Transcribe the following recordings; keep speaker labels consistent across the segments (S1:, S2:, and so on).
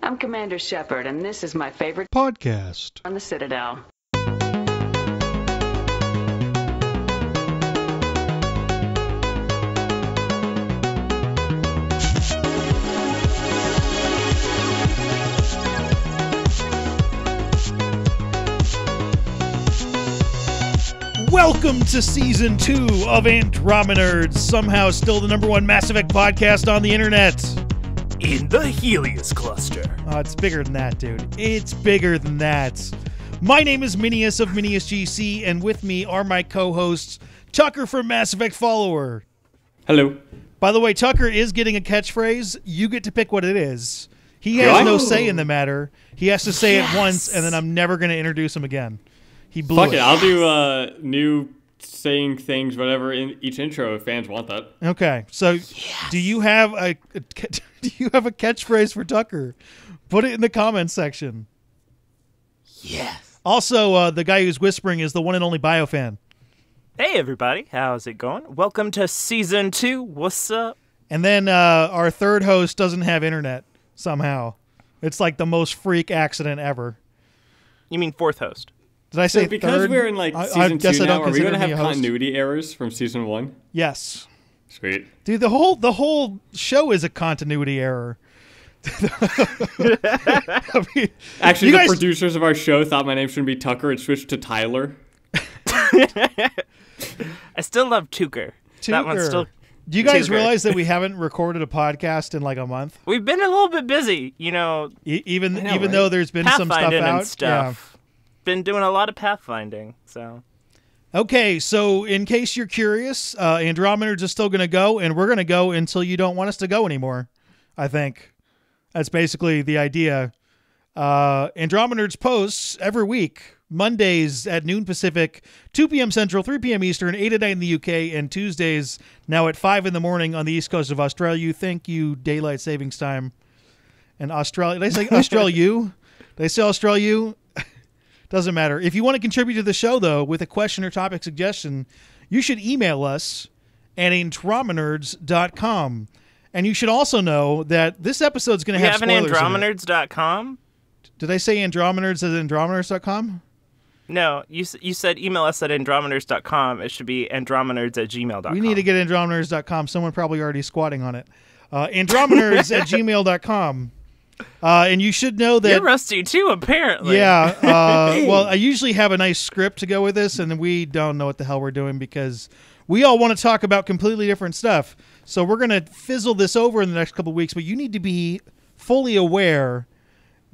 S1: I'm Commander Shepard, and this is my favorite
S2: podcast
S1: on the Citadel.
S2: Welcome to Season 2 of Andromenerds, somehow still the #1 Mass Effect podcast on the internet.
S3: In the Helios cluster.
S2: Oh, it's bigger than that, dude. It's bigger than that. My name is Minius of Minius GC, and with me are my co-hosts, Tucker from Mass Effect Follower.
S4: Hello.
S2: By the way, Tucker is getting a catchphrase. You get to pick what it is. He has no say in the matter. He has to say it once, and then I'm never going to introduce him again. He blew
S4: Fuck it. I'll do new saying things, whatever, in each intro if fans want that.
S2: Okay, so do you have a catchphrase for Tucker? Put it in the comments section.
S3: Yes.
S2: Also, the guy who's whispering is the one and only BioFan.
S3: Hey, everybody. How's it going? Welcome to Season 2. What's up?
S2: And then our third host doesn't have internet somehow. It's like the most freak accident ever.
S3: You mean fourth host?
S2: Did I say
S4: so because
S2: third?
S4: we're in season 2 now, are we going to have
S2: me a host?
S4: continuity errors from season 1?
S2: Yes.
S4: Sweet.
S2: Dude, the whole show is a continuity error. I mean,
S4: actually, the producers of our show thought my name shouldn't be Tucker. It switched to Tyler.
S3: I still love Tucker. That one's still.
S2: Do you guys
S3: Tucker.
S2: realize that we haven't recorded a podcast in like a month?
S3: We've been a little bit busy, you know.
S2: Even
S4: right?
S2: though there's been some stuff
S3: Pathfinding
S2: out.
S3: and stuff. Been doing a lot of pathfinding, so.
S2: Okay, so in case you're curious, Andromenerds is still going to go, and we're going to go until you don't want us to go anymore, I think. That's basically the idea. Andromenerds posts every week, Mondays at noon Pacific, 2 p.m. Central, 3 p.m. Eastern, 8 at night in the UK, and Tuesdays now at 5 in the morning on the east coast of Australia. Thank you, Daylight Savings Time. And Australia, did I say Australia? Did I say Australia? Doesn't matter. If you want to contribute to the show, though, with a question or topic suggestion, you should email us at andromenerds.com. And you should also know that this episode is going to have spoilers in it.
S3: You have an andromenerds.com?
S2: Did I say andromenerds as andromenerds.com?
S3: No, you said email us at andromenerds.com. It should be andromenerds@gmail.com.
S2: We need to get andromenerds.com. Someone probably already squatting on it. Andromenerds@gmail.com. And you should know that...
S3: You're rusty, too, apparently.
S2: Yeah. Well, I usually have a nice script to go with this, and we don't know what the hell we're doing because we all want to talk about completely different stuff. So we're going to fizzle this over in the next couple of weeks, but you need to be fully aware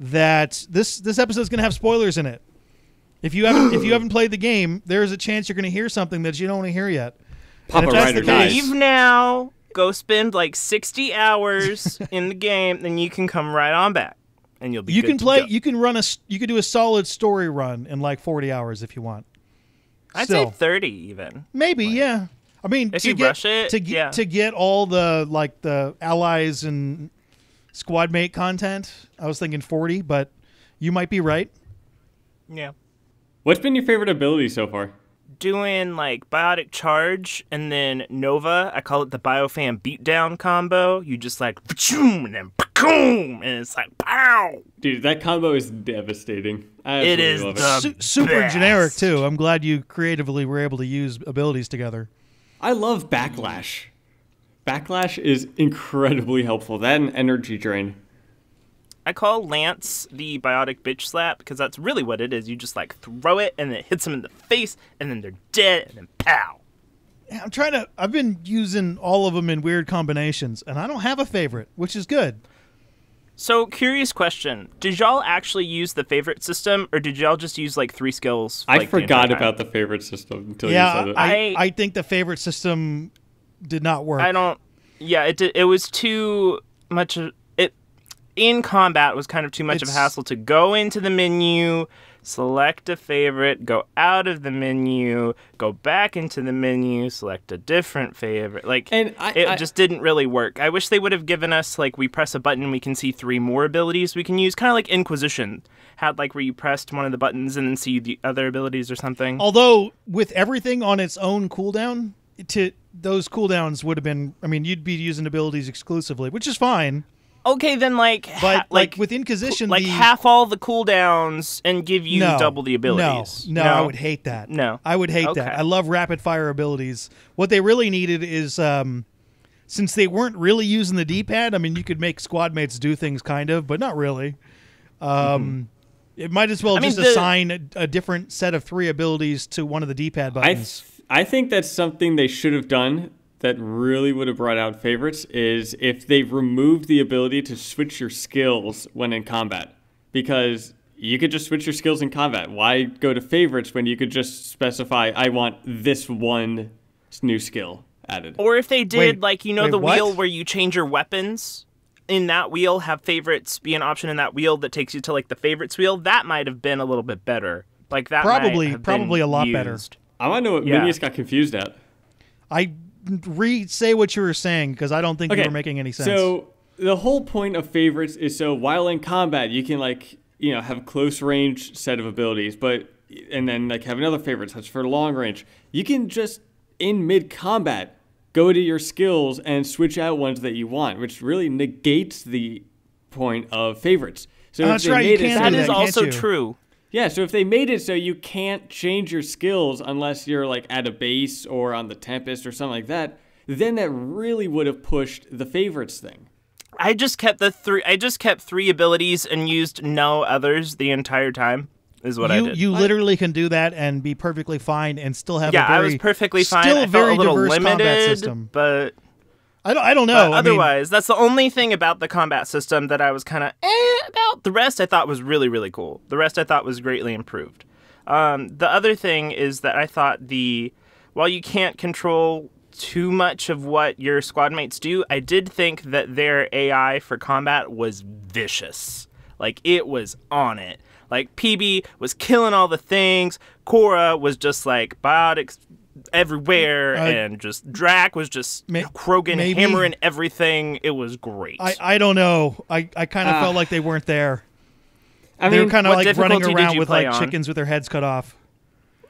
S2: that this episode is going to have spoilers in it. If you haven't played the game, there is a chance you're going to hear something that you don't want to hear yet.
S4: Papa Ryder dies.
S3: Leave now. Go spend like 60 hours in the game, then you can come right on back, and you'll be.
S2: You
S3: good
S2: can
S3: to
S2: play.
S3: go.
S2: You can run you can do a solid story run in like 40 hours if you want.
S3: I'd say 30 even.
S2: Maybe, yeah. I mean,
S3: if you rush it,
S2: to get all the allies and squad mate content, I was thinking 40, but you might be right.
S3: Yeah.
S4: What's been your favorite ability so far?
S3: Doing like biotic charge and then Nova. I call it the BioFan beatdown combo. You just like and then and it's like pow.
S4: Dude, that combo is devastating. I
S3: It is
S4: absolutely love
S3: the
S2: super
S3: best.
S2: generic too. I'm glad you creatively were able to use abilities together.
S4: I love Backlash. Backlash is incredibly helpful. That and Energy Drain.
S3: I call Lance the biotic bitch slap because that's really what it is. You just like throw it and it hits them in the face and then they're dead and then pow.
S2: Yeah, I've been using all of them in weird combinations, and I don't have a favorite, which is good.
S3: So, curious question. Did y'all actually use the favorite system, or did y'all just use like 3 skills?
S4: I forgot about the favorite system until you said it.
S2: I think the favorite system did not work.
S3: It was too much. In combat, it was kind of too much of a hassle to go into the menu, select a favorite, go out of the menu, go back into the menu, select a different favorite. It just didn't really work. I wish they would have given us, like, we press a button, we can see 3 more abilities we can use. Kind of like Inquisition had, like, where you pressed one of the buttons and then see the other abilities or something.
S2: Although, with everything on its own cooldown, those cooldowns would have been, I mean, you'd be using abilities exclusively, which is fine.
S3: Okay, then
S2: But like with Inquisition,
S3: half all the cooldowns and give you double the abilities.
S2: No, I would hate that.
S3: No,
S2: I would hate that. I love rapid fire abilities. What they really needed is, since they weren't really using the D-pad. I mean, you could make squad mates do things, kind of, but not really. It might as well assign a different set of 3 abilities to one of the D-pad buttons.
S4: I think that's something they should have done. That really would have brought out favorites is if they removed the ability to switch your skills when in combat. Because you could just switch your skills in combat. Why go to favorites when you could just specify, I want this one new skill added?
S3: Or if they did, the
S2: what?
S3: wheel where you change your weapons, in that wheel, have favorites be an option in that wheel that takes you to, the favorites wheel, that might have been a little bit better. That
S2: probably
S3: been
S2: a lot
S3: used.
S2: better.
S4: I want to know what Minius got confused at.
S2: Say what you were saying, because I don't think you were making any sense.
S4: So the whole point of favorites is so while in combat you can have a close range set of abilities, and then have another favorite that's for long range. You can just in mid combat go to your skills and switch out ones that you want, which really negates the point of favorites. So
S2: that's right.
S3: That is also true.
S4: Yeah, so if they made it so you can't change your skills unless you're at a base or on the Tempest or something like that, then that really would have pushed the favorites thing.
S3: I just kept 3 abilities and used no others the entire time. Is what I did.
S2: You literally can do that and be perfectly fine and still have
S3: I was perfectly fine.
S2: Still
S3: I
S2: very
S3: felt a little
S2: diverse
S3: limited,
S2: combat system.
S3: But
S2: I don't know.
S3: Otherwise, that's the only thing about the combat system that I was kind of about. The rest I thought was really, really cool. The rest I thought was greatly improved. The other thing is that I thought while you can't control too much of what your squad mates do, I did think that their AI for combat was vicious. It was on it. PB was killing all the things. Cora was just biotics everywhere, and just Drac was just Krogan hammering everything. It was great.
S2: I don't know. I kind of felt like they weren't there. They were kind of running around with chickens with their heads cut off.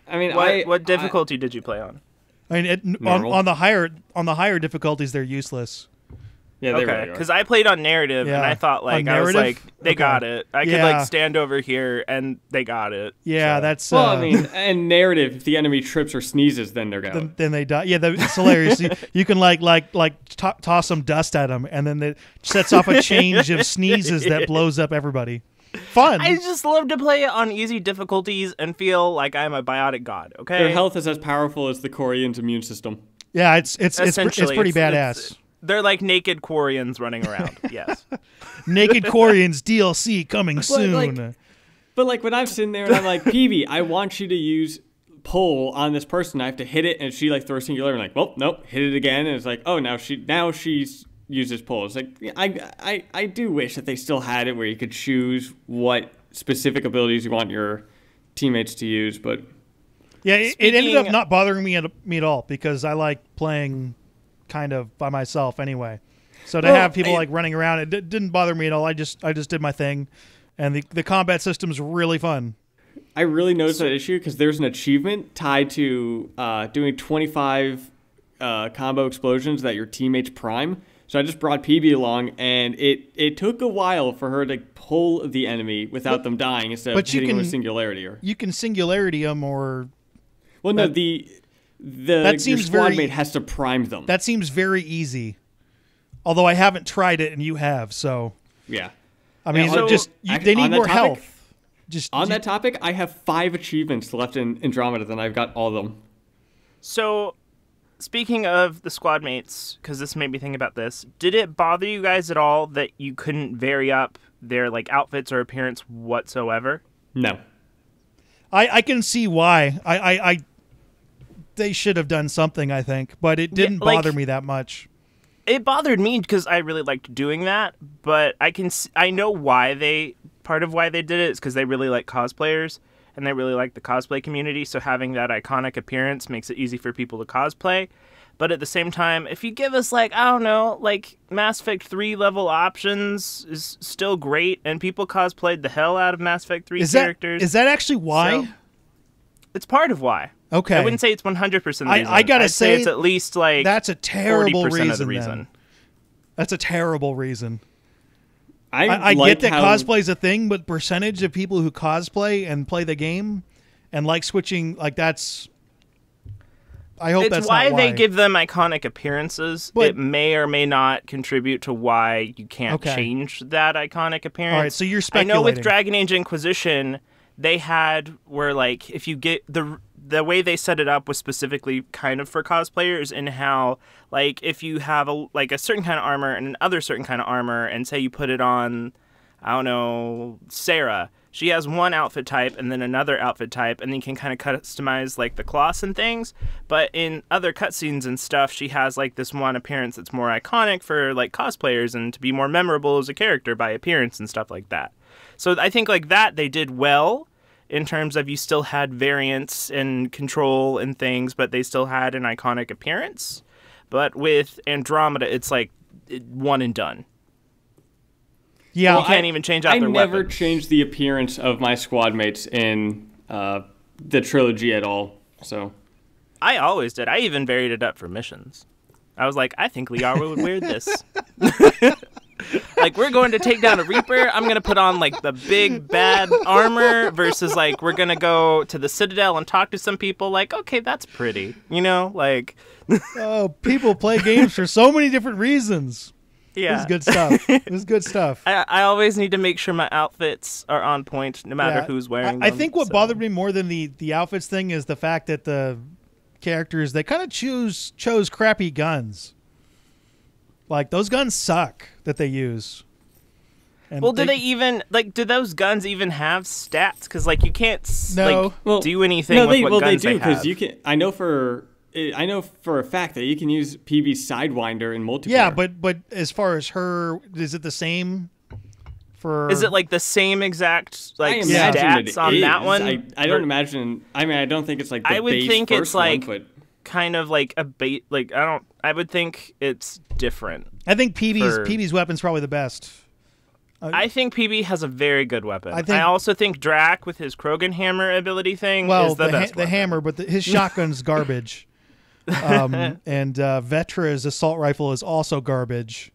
S4: I mean,
S3: what difficulty did you play on?
S2: I mean, on the higher difficulties, they're useless.
S4: Yeah,
S3: okay. Because I played on narrative, and I thought I was they got it. I could stand over here, and they got it.
S2: Yeah,
S3: so.
S2: that's.
S4: Well, I mean, and narrative. If the enemy trips or sneezes, then they're gone.
S2: Then they die. Yeah, it's hilarious. You can toss some dust at them, and then it sets off a change of sneezes that blows up everybody. Fun.
S3: I just love to play it on easy difficulties and feel like I'm a biotic god. Okay.
S4: Their health is as powerful as the Quarian's immune system.
S2: Yeah, it's pretty badass.
S3: They're like naked Quarians running around. Yes.
S2: Naked Quarians DLC coming soon.
S4: But when I'm sitting there and I'm like, PB, I want you to use pull on this person. I have to hit it, and she throws singular. And well, nope, hit it again. And it's oh, now she's uses pull. It's I do wish that they still had it where you could choose what specific abilities you want your teammates to use. But
S2: yeah, it ended up not bothering me at all because I like playing kind of by myself anyway. So to have people running around, it didn't bother me at all. I just did my thing, and the combat system's really fun.
S4: I really noticed that issue because there's an achievement tied to doing 25 combo explosions that your teammates prime. So I just brought PB along, and it took a while for her to pull the enemy without them dying instead of hitting them with singularity.
S2: You can singularity them or...
S4: Well, no, your squad mate has to prime them.
S2: That seems very easy. Although I haven't tried it, and you have, so...
S4: Yeah.
S2: I mean, they need more health.
S4: On that topic, I have 5 achievements left in Andromeda, and I've got all of them.
S3: So... Speaking of the squad mates, because this made me think about this, did it bother you guys at all that you couldn't vary up their outfits or appearance whatsoever?
S4: No.
S2: I can see why. They should have done something, I think, but it didn't bother me that much.
S3: It bothered me because I really liked doing that, but I know part of why they did it is because they really like cosplayers. And they really like the cosplay community, so having that iconic appearance makes it easy for people to cosplay. But at the same time, if you give us, Mass Effect 3 level options is still great, and people cosplayed the hell out of Mass Effect 3 characters.
S2: Is that actually why?
S3: So, it's part of why.
S2: Okay.
S3: I wouldn't say it's 100% the reason.
S2: I gotta say
S3: it's at least,
S2: that's a terrible
S3: 40%
S2: reason,
S3: of the reason.
S2: Then. That's a terrible reason. I
S4: like
S2: get that
S4: how,
S2: cosplay is a thing, but percentage of people who cosplay and play the game and like switching, like that's. I hope that's
S3: why
S2: not why
S3: they give them iconic appearances.
S2: But-
S3: it may or may not contribute to why you can't change that iconic appearance.
S2: All right, so you're
S3: I
S2: speculating.
S3: know with Dragon Age Inquisition, they had where like if you get the way they set it up was specifically kind of for cosplayers, and how like if you have a certain kind of armor and another certain kind of armor, and say you put it on, I don't know, Sarah. She has one outfit type and then another outfit type, and then you can kind of customize like the cloths and things. But in other cutscenes and stuff, she has like this one appearance that's more iconic for like cosplayers and to be more memorable as a character by appearance and stuff like that. So I think like that they did well in terms of you still had variance and control and things, but they still had an iconic appearance. But with Andromeda, it's like one and done.
S2: Yeah,
S3: you can't even change out their
S4: never
S3: weapons.
S4: changed the appearance of my squad mates in the trilogy at all. So
S3: I always did. I even varied it up for missions. I was like, I think Liara would wear this. Like, we're going to take down a Reaper. I'm going to put on, like, the big, bad armor versus, like, we're going to go to the Citadel and talk to some people. Like, okay, that's pretty. You know? Like...
S2: Oh, people play games for so many different reasons.
S3: Yeah.
S2: This is good stuff. This is good stuff.
S3: I always need to make sure my outfits are on point no matter who's wearing them.
S2: I think what bothered me more than the outfits thing is the fact that the characters, they kind of chose crappy guns. Like, those guns suck that they use. And
S3: well, do those guns even have stats? Because, like, you can't do anything with what guns they do,
S4: because you can. I know for a fact that you can use PB Sidewinder in multiplayer.
S2: Yeah, but as far as her, is it the same?
S3: Is it like the same exact like
S4: stats
S3: stats on that one?
S4: I don't imagine. I mean, I don't think it's like the
S3: I would
S4: base
S3: think
S4: first
S3: it's like
S4: one, but
S3: kind of like a bait. Like I would think it's different.
S2: I think PB's weapon's probably the best.
S3: I think PB has a very good weapon. I,
S2: I
S3: also think Drac with his Krogan hammer ability thing is the best.
S2: The hammer, but his shotgun's garbage. And Vetra's assault rifle is also garbage.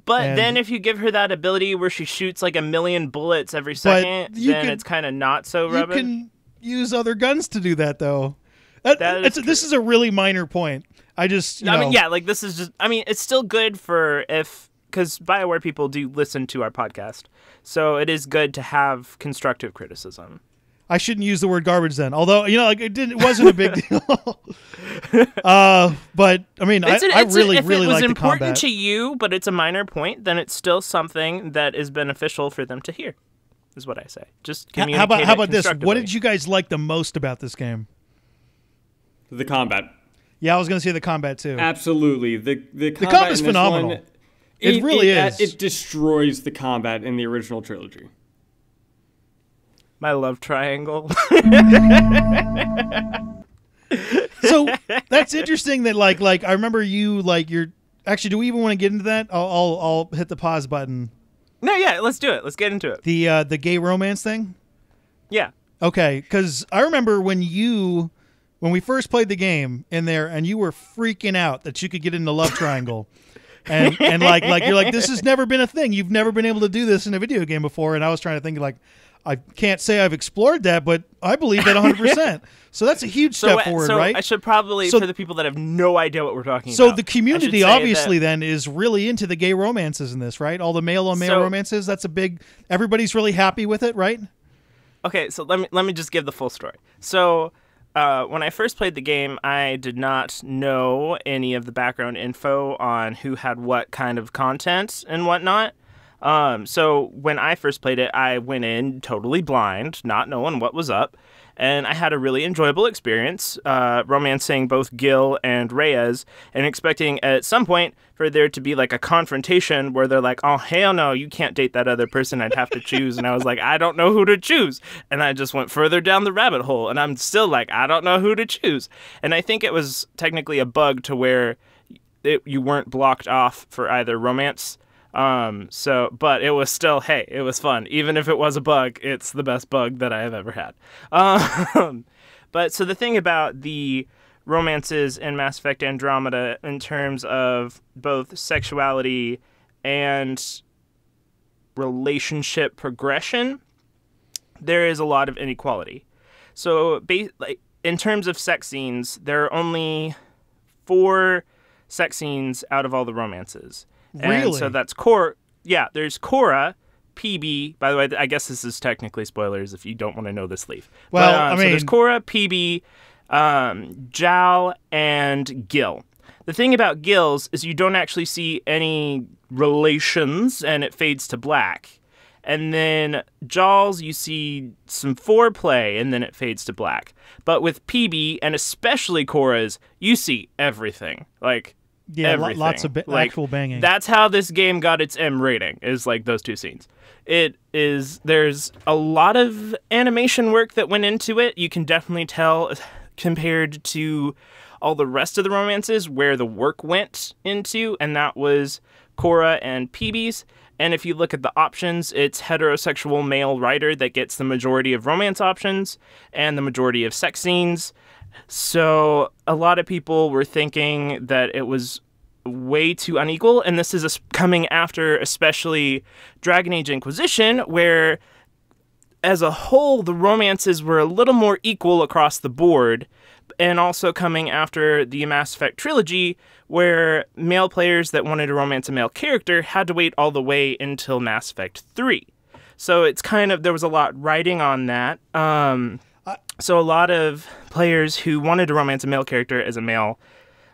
S3: But then if you give her that ability where she shoots like 1,000,000 bullets every second, then it's kind of not so rubbish.
S2: You can use other guns to do that, though. This is a really minor point. I mean,
S3: yeah, like this is just, I mean, it's still good because BioWare people do listen to our podcast. So it is good to have constructive criticism.
S2: I shouldn't use the word garbage then. Although, like it wasn't a big deal. But I mean, I really like the combat. If it was important
S3: to you, but it's a minor point, then it's still something that is beneficial for them to hear. Is what I say. Just communicate.
S2: How about this? What did you guys like the most about this game?
S4: The combat.
S2: Yeah, I was going to say the combat too.
S4: Absolutely, the combat
S2: is phenomenal. It really is.
S4: It destroys the combat in the original trilogy.
S3: My love triangle.
S2: So that's interesting that like I remember you you're actually. Do we even want to get into that? I'll hit the pause button.
S3: No, yeah, let's do it. Let's get into it.
S2: The gay romance thing.
S3: Yeah.
S2: Okay, because I remember when we first played the game in there, and you were freaking out that you could get into love triangle. And like you're like, this has never been a thing. You've never been able to do this in a video game before. And I was trying to think like, I can't say I've explored that, but I believe that 100%. So that's a huge step forward, right?
S3: I should probably, for the people that have no idea what we're talking about.
S2: So the community obviously then is really into the gay romances in this, right? All the male-on-male romances. That's a big. Everybody's really happy with it, right?
S3: Okay, so let me just give the full story. So. When I first played the game, I did not know any of the background info on who had what kind of content and whatnot. So when I first played it, I went in totally blind, not knowing what was up. And I had a really enjoyable experience romancing both Gil and Reyes and expecting at some point for there to be like a confrontation where they're like, oh, hell no, you can't date that other person. I'd have to choose. And I was like, I don't know who to choose. And I just went further down the rabbit hole. And I'm still like, I don't know who to choose. And I think it was technically a bug to where you weren't blocked off for either romance. But it was still, hey, it was fun. Even if it was a bug, it's the best bug that I have ever had. But so the thing about the romances in Mass Effect Andromeda in terms of both sexuality and relationship progression, there is a lot of inequality. So, like in terms of sex scenes, there are only 4 sex scenes out of all the romances.
S2: Really?
S3: And so that's Cora. Yeah, there's Cora, PB. By the way, I guess this is technically spoilers if you don't want to know this, leave.
S2: Well,
S3: but,
S2: I mean,
S3: so there's Cora, PB, Jal, and Gil. The thing about Gil's is you don't actually see any relations, and it fades to black. And then Jal's, you see some foreplay, and then it fades to black. But with PB, and especially Cora's, you see everything. Like, everything.
S2: Lots of actual banging.
S3: That's how this game got its M rating, is like those 2 scenes. There's a lot of animation work that went into it. You can definitely tell, compared to all the rest of the romances, where the work went into, and that was Cora and PB's. And if you look at the options, it's heterosexual male writer that gets the majority of romance options and the majority of sex scenes. So a lot of people were thinking that it was way too unequal, and this is coming after especially Dragon Age Inquisition, where as a whole the romances were a little more equal across the board, and also coming after the Mass Effect trilogy, where male players that wanted to romance a male character had to wait all the way until Mass Effect 3. So it's kind of, there was a lot riding on that. So a lot of players who wanted to romance a male character as a male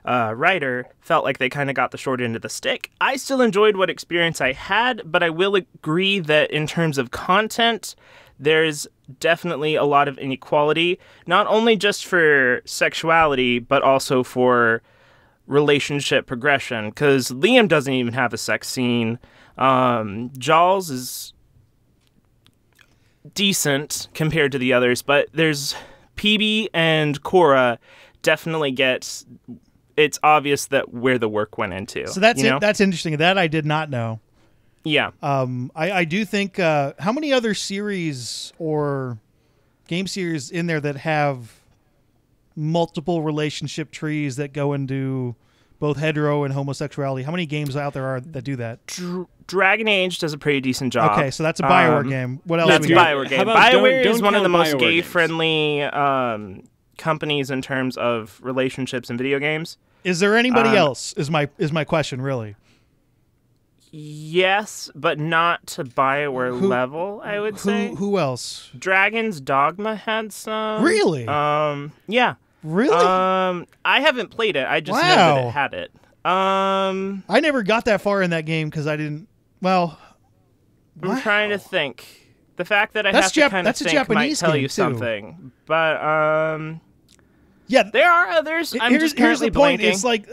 S3: writer felt like they kind of got the short end of the stick. I still enjoyed what experience I had, but I will agree that in terms of content, there's definitely a lot of inequality, not only just for sexuality, but also for relationship progression, because Liam doesn't even have a sex scene. Jaws is decent compared to the others, but there's PB and Cora definitely gets, it's obvious that where the work went into.
S2: So that's that's interesting. That I did not know.
S3: Yeah.
S2: I do think, how many other series or game series in there that have multiple relationship trees that go into both hetero and homosexuality? How many games out there are that do that?
S3: Dragon Age does a pretty decent job.
S2: Okay, so that's a BioWare game. What else?
S3: That's a BioWare game. BioWare is one of the most
S4: BioWare
S3: gay-friendly companies in terms of relationships in video games.
S2: Is there anybody else? Is my question really?
S3: Yes, but not to BioWare level, I would say.
S2: Who else?
S3: Dragon's Dogma had some.
S2: Really?
S3: Yeah.
S2: Really?
S3: I haven't played it. I just know that it had it.
S2: I never got that far in that game because I didn't. Well,
S3: I'm trying to think. The fact that I have to kind of think might tell you something. But
S2: yeah,
S3: there are others.
S2: Here's the point. It's like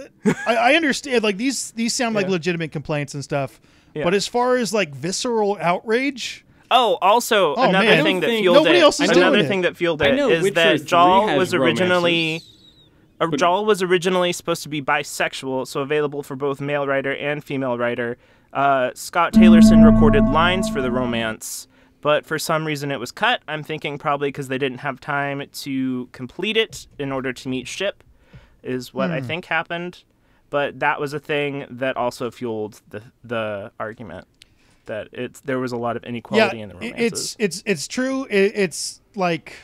S2: I understand. Like these sound like legitimate complaints and stuff. Yeah. But as far as like visceral outrage.
S3: Oh, also another thing that fueled it. Another thing that fueled it is that Jal was originally. Jal was originally supposed to be bisexual, so available for both male writer and female writer. Scott Taylorson recorded lines for the romance, but for some reason it was cut. I'm thinking probably because they didn't have time to complete it in order to meet ship, is what I think happened. But that was a thing that also fueled the argument that there was a lot of inequality in the romances.
S2: It's true. It's like.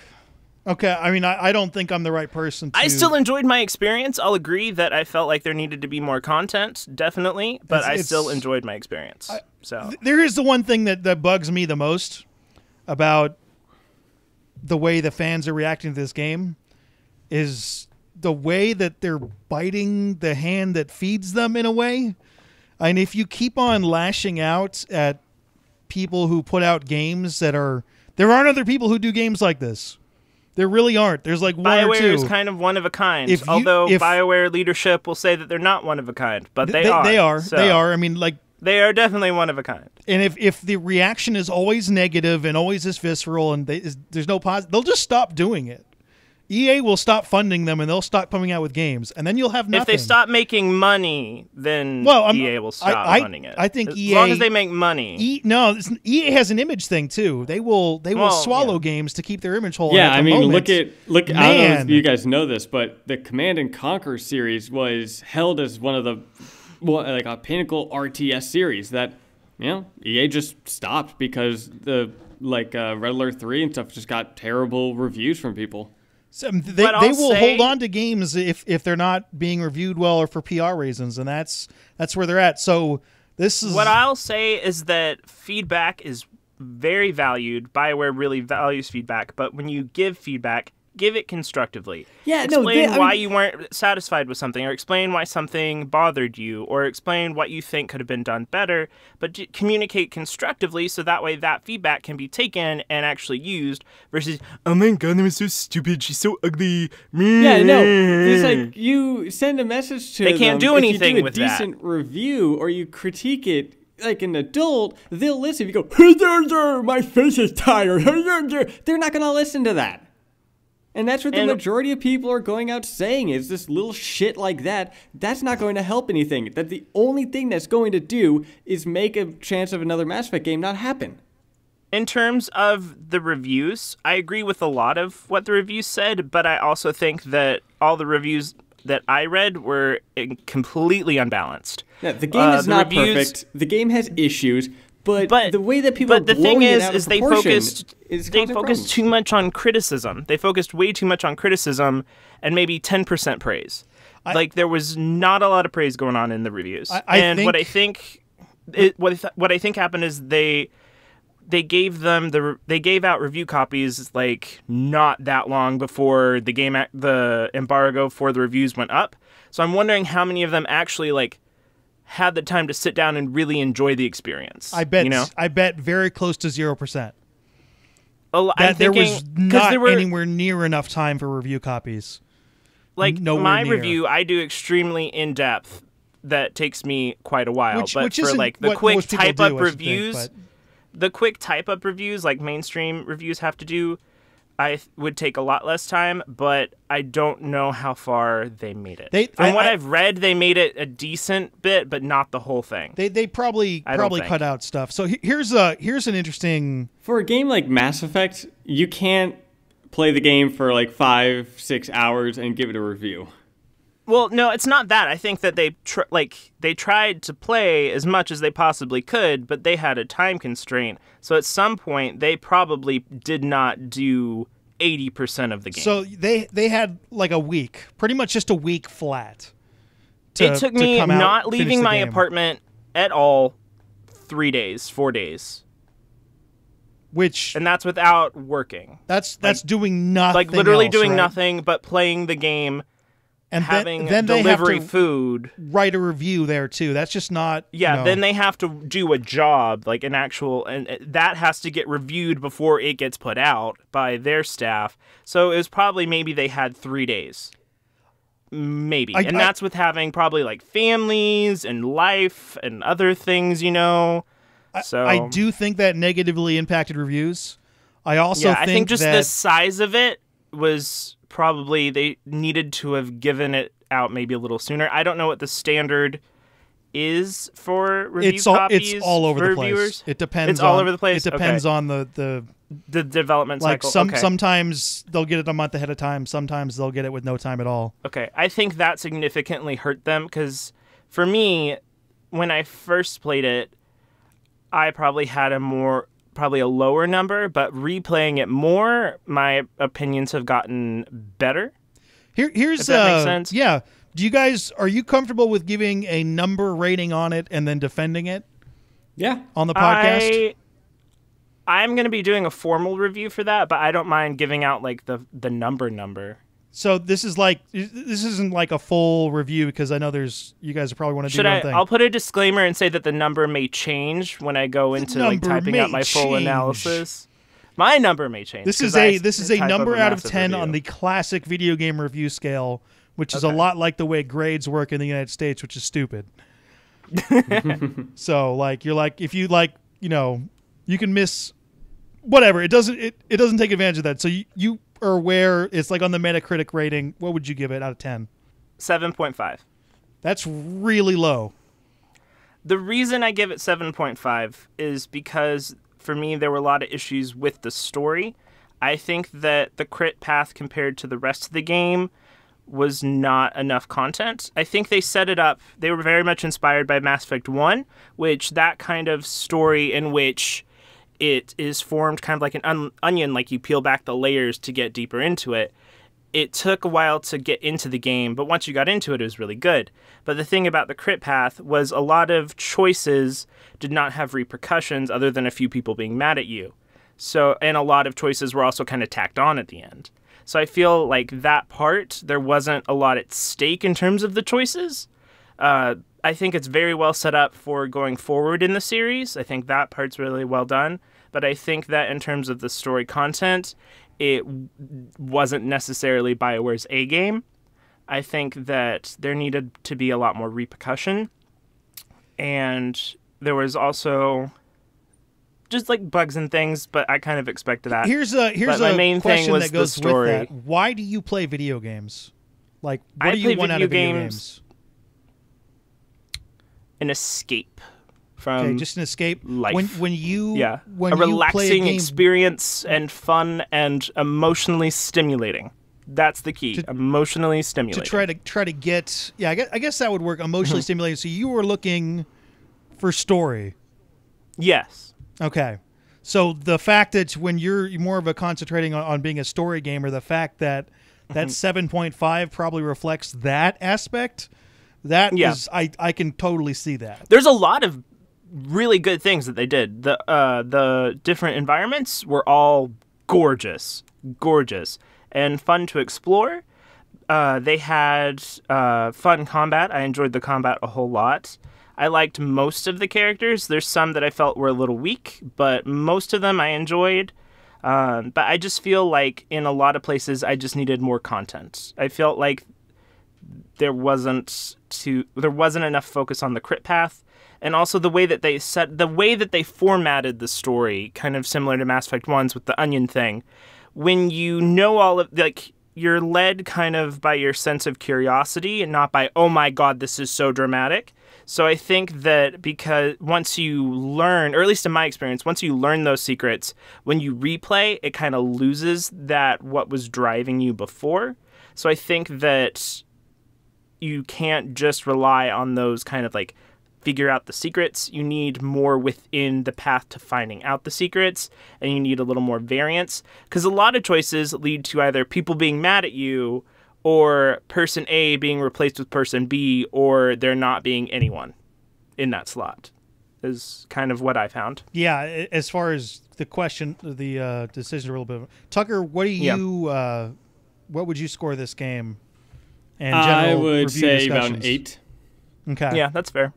S2: Okay, I mean, I don't think I'm the right person to...
S3: I still enjoyed my experience. I'll agree that I felt like there needed to be more content, definitely, but I still enjoyed my experience.
S2: There is the one thing that bugs me the most about the way the fans are reacting to this game is the way that they're biting the hand that feeds them in a way. And if you keep on lashing out at people who put out games that are... There aren't other people who do games like this. There really aren't. There's like one or two.
S3: BioWare is kind of one of a kind. Although BioWare leadership will say that they're not one of a kind, but they are.
S2: They are.
S3: So
S2: they are. I mean, like
S3: they are definitely one of a kind.
S2: And if the reaction is always negative and always this visceral and there's no positive, they'll just stop doing it. EA will stop funding them and they'll stop coming out with games, and then you'll have nothing.
S3: If they stop making money, then EA will stop funding it.
S2: I think
S3: as long as they make money.
S2: EA has an image thing too. They will swallow games to keep their image whole.
S4: Yeah, I mean, look. I don't know if you guys know this, but the Command and Conquer series was held as one of the like a pinnacle RTS series that EA just stopped because the Red Alert 3 and stuff just got terrible reviews from people.
S2: So they will hold on to games if they're not being reviewed well or for PR reasons, and that's where they're at. So this is
S3: what I'll say is that feedback is very valued. BioWare really values feedback, but when you give feedback, give it constructively.
S4: Yeah,
S3: explain why you weren't satisfied with something, or explain why something bothered you, or explain what you think could have been done better, but communicate constructively so that way that feedback can be taken and actually used versus, oh my god, that was so stupid, she's so ugly.
S4: Yeah, no, it's like you send a message to them.
S3: They can't do anything
S4: if you do
S3: with
S4: a
S3: that.
S4: decent review or you critique it like an adult, they'll listen. If you go, hey there, my face is tired, they're not going to listen to that. And that's what the majority of people are going out saying is this little shit like that. That's not going to help anything. That the only thing that's going to do is make a chance of another Mass Effect game not happen.
S3: In terms of the reviews, I agree with a lot of what the reviews said, but I also think that all the reviews that I read were completely unbalanced.
S4: Yeah, the game is not perfect. The game has issues. But the way that people
S3: but the thing is they focused
S4: problems.
S3: too much on criticism. They focused way too much on criticism and maybe 10% praise. There was not a lot of praise going on in the reviews. What I think happened is they gave out review copies like not that long before the embargo for the reviews went up. So I'm wondering how many of them actually had the time to sit down and really enjoy the experience.
S2: I bet very close to 0%.
S3: There
S2: was not anywhere near enough time for review copies.
S3: My review, I do extremely in depth. That takes me quite a while. But for the quick type up reviews, the quick type up reviews like mainstream reviews have to do, I would take a lot less time, but I don't know how far they made it. From what I've read, they made it a decent bit, but not the whole thing.
S2: They probably cut out stuff. So here's an interesting...
S4: For a game like Mass Effect, you can't play the game for 5-6 hours and give it a review.
S3: Well, no, it's not that. I think that they tried to play as much as they possibly could, but they had a time constraint. So at some point, they probably did not do 80% of the game.
S2: So they had a week, pretty much just a week flat.
S3: It took me not leaving my apartment at all 4 days. And that's without working.
S2: That's doing nothing.
S3: Literally
S2: else,
S3: doing
S2: right?
S3: nothing but playing the game.
S2: And
S3: having
S2: then
S3: delivery
S2: they have to
S3: food.
S2: Write a review there too. That's just not.
S3: Yeah, then they have to do a job, an actual, and that has to get reviewed before it gets put out by their staff. So it was probably maybe they had 3 days, maybe, that's with having probably families and life and other things, So
S2: I do think that negatively impacted reviews. I also
S3: I think just the size of it was. Probably they needed to have given it out maybe a little sooner. I don't know what the standard is for review copies.
S2: It's all over the
S3: reviewers.
S2: place. It depends.
S3: It's all over the place.
S2: It depends on the
S3: development cycle.
S2: Sometimes they'll get it a month ahead of time. Sometimes they'll get it with no time at all.
S3: Okay, I think that significantly hurt them because for me, when I first played it, I probably had probably a lower number, but replaying it more, my opinions have gotten better.
S2: Here's
S3: if that makes sense.
S2: Yeah. Are you comfortable with giving a number rating on it and then defending it?
S4: Yeah.
S2: On the podcast?
S3: I'm going to be doing a formal review for that, but I don't mind giving out the number.
S2: So this isn't a full review because I know you guys probably want to do your own thing.
S3: I'll put a disclaimer and say that the number may change when I go into typing out my full analysis. My number may change.
S2: This is a number out of 10 on the classic video game review scale, which is a lot like the way grades work in the United States, which is stupid. So if you you can miss whatever. It doesn't take advantage of that. So you or where it's on the Metacritic rating, what would you give it out of 10?
S3: 7.5.
S2: That's really low.
S3: The reason I give it 7.5 is because for me there were a lot of issues with the story. I think that the crit path compared to the rest of the game was not enough content. I think they set it up, they were very much inspired by Mass Effect 1, which that kind of story in which it is formed kind of like an onion, like you peel back the layers to get deeper into it. It took a while to get into the game, but once you got into it, it was really good. But the thing about the crit path was a lot of choices did not have repercussions other than a few people being mad at you. So, and a lot of choices were also kind of tacked on at the end. So I feel like that part, there wasn't a lot at stake in terms of the choices. I think it's very well set up for going forward in the series. I think that part's really well done. But I think that in terms of the story content, it wasn't necessarily BioWare's A game. I think that there needed to be a lot more repercussion. And there was also just like bugs and things, but I kind of expected that.
S2: Here's a
S3: my main
S2: question
S3: thing was
S2: that goes
S3: the story.
S2: with that. Why do you play video games? Like, what do you want out of video games?
S3: An escape from
S2: okay, just an escape.
S3: Life.
S2: When you
S3: a
S2: you
S3: relaxing
S2: play a game,
S3: experience and fun and emotionally stimulating. That's the key. Emotionally stimulating.
S2: To try to get I guess that would work. Emotionally stimulating. So you were looking for story.
S3: Yes.
S2: Okay. So the fact that when you're more of a concentrating on being a story gamer, the fact that that 7.5 probably reflects that aspect. That is, I can totally see that.
S3: There's a lot of really good things that they did. The different environments were all gorgeous, and fun to explore. They had fun combat. I enjoyed the combat a whole lot. I liked most of the characters. There's some that I felt were a little weak, but most of them I enjoyed. But I just feel like in a lot of places I just needed more content. I felt like there wasn't enough focus on the crit path, and also the way that they formatted the story, kind of similar to Mass Effect 1's with the onion thing. When you know all of, like, you're led kind of by your sense of curiosity and not by, oh my god, this is so dramatic. So I think that because once you learn, or at least in my experience, once you learn those secrets, when you replay, it kind of loses that what was driving you before. So I think that you can't just rely on those kind of like figure out the secrets. You need more within the path to finding out the secrets, and you need a little more variance, because a lot of choices lead to either people being mad at you or person A being replaced with person B, or there not being anyone in that slot is kind of what I found.
S2: Yeah, as far as the question, the decision a little bit. Tucker, what do you what would you score this game? And
S4: I would say about an 8.
S2: Okay.
S3: Yeah, that's fair.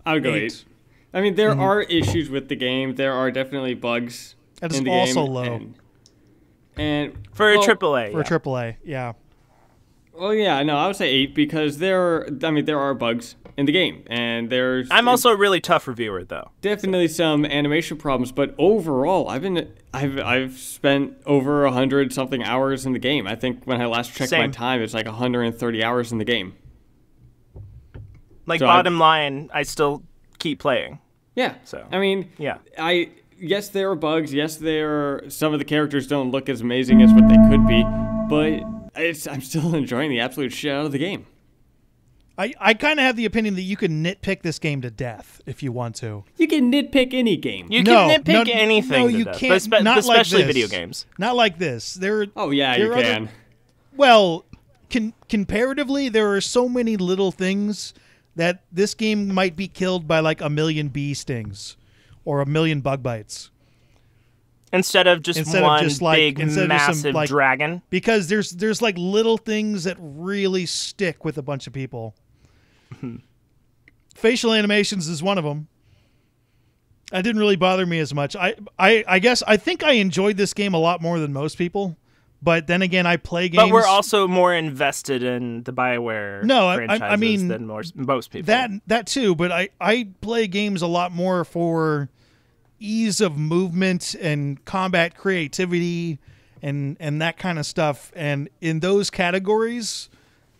S4: I would go 8. I mean, there are issues with the game. There are definitely bugs
S2: in the
S4: game.
S2: That is also low.
S4: And
S3: for a AAA.
S2: For a AAA, yeah.
S4: Well, yeah, no, I would say 8 because there are bugs in the game, and there's.
S3: I'm also a really tough reviewer, though.
S4: Definitely some animation problems, but overall, I've spent over 100-something hours in the game. I think when I last checked my time, it's like 130 hours in the game.
S3: Like, so bottom line, I still keep playing.
S4: Yeah.
S3: So
S4: I mean,
S3: yeah.
S4: Yes, there are bugs. Yes, some of the characters don't look as amazing as what they could be, but I'm still enjoying the absolute shit out of the game.
S2: I kind of have the opinion that you can nitpick this game to death if you want to.
S4: You can nitpick any game.
S3: You can nitpick anything.
S2: No, you can't. Not
S3: especially
S2: like this.
S3: Video games.
S2: Not like this.
S4: Oh yeah, you can.
S2: Well, comparatively, there are so many little things that this game might be killed by like 1 million bee stings or 1 million bug bites.
S3: Instead of just big, massive dragon.
S2: Because there's like little things that really stick with a bunch of people. Facial animations is one of them. That didn't really bother me as much. I guess I think I enjoyed this game a lot more than most people. But then again, I play games.
S3: But we're also more invested in the BioWare franchises than most people.
S2: That too, but I play games a lot more for ease of movement and combat creativity and that kind of stuff. And in those categories,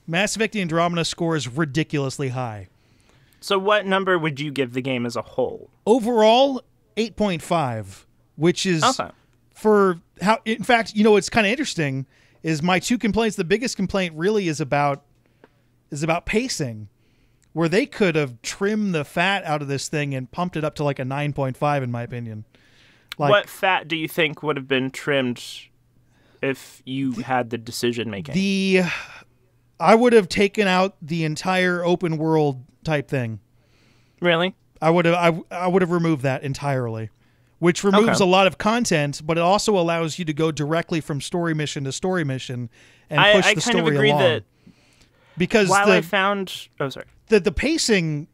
S2: Mass Effect Andromeda scores ridiculously high.
S3: So what number would you give the game as a whole?
S2: Overall, 8.5, which is for how. In fact, it's kind of interesting is my two complaints. The biggest complaint really is about pacing, where they could have trimmed the fat out of this thing and pumped it up to like a 9.5, in my opinion. Like,
S3: what fat do you think would have been trimmed if you had the decision making?
S2: I would have taken out the entire open world type thing.
S3: Really?
S2: I would have removed that entirely, which removes a lot of content, but it also allows you to go directly from story mission to story mission and push the story along. I kind of agree that because the pacing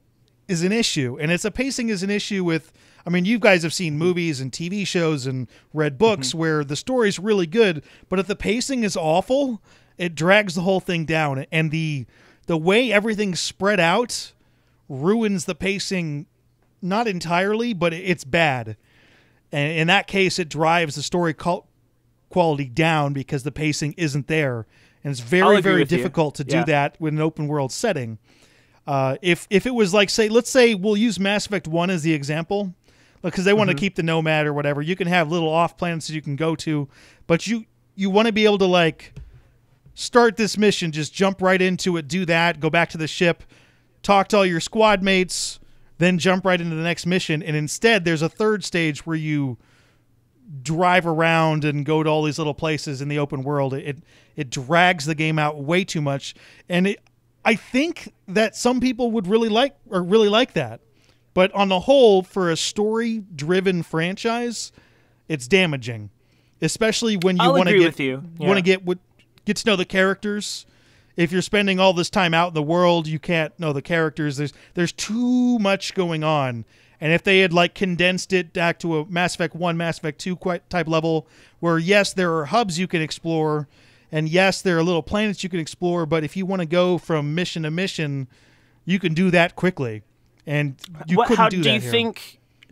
S2: is an issue, and pacing is an issue with. I mean, you guys have seen movies and TV shows and read books where the story's really good, but if the pacing is awful, it drags the whole thing down. And the way everything's spread out ruins the pacing, not entirely, but it's bad. And in that case, it drives the story quality down because the pacing isn't there. And it's very, very difficult to do that with an open world setting. If it was like, let's say we'll use Mass Effect 1 as the example, because they want to keep the Nomad or whatever. You can have little off planets you can go to, but you want to be able to like start this mission, just jump right into it, do that, go back to the ship, talk to all your squad mates, then jump right into the next mission. And instead, there's a third stage where you drive around and go to all these little places in the open world. It drags the game out way too much, and I think that some people would really like that. But on the whole, for a story-driven franchise, it's damaging, especially when you want to get to know the characters. If you're spending all this time out in the world, you can't know the characters. There's too much going on. And if they had like condensed it back to a Mass Effect 1, Mass Effect 2 type level, where yes, there are hubs you can explore, and yes, there are little planets you can explore, but if you want to go from mission to mission, you can do that quickly. And you couldn't do that here.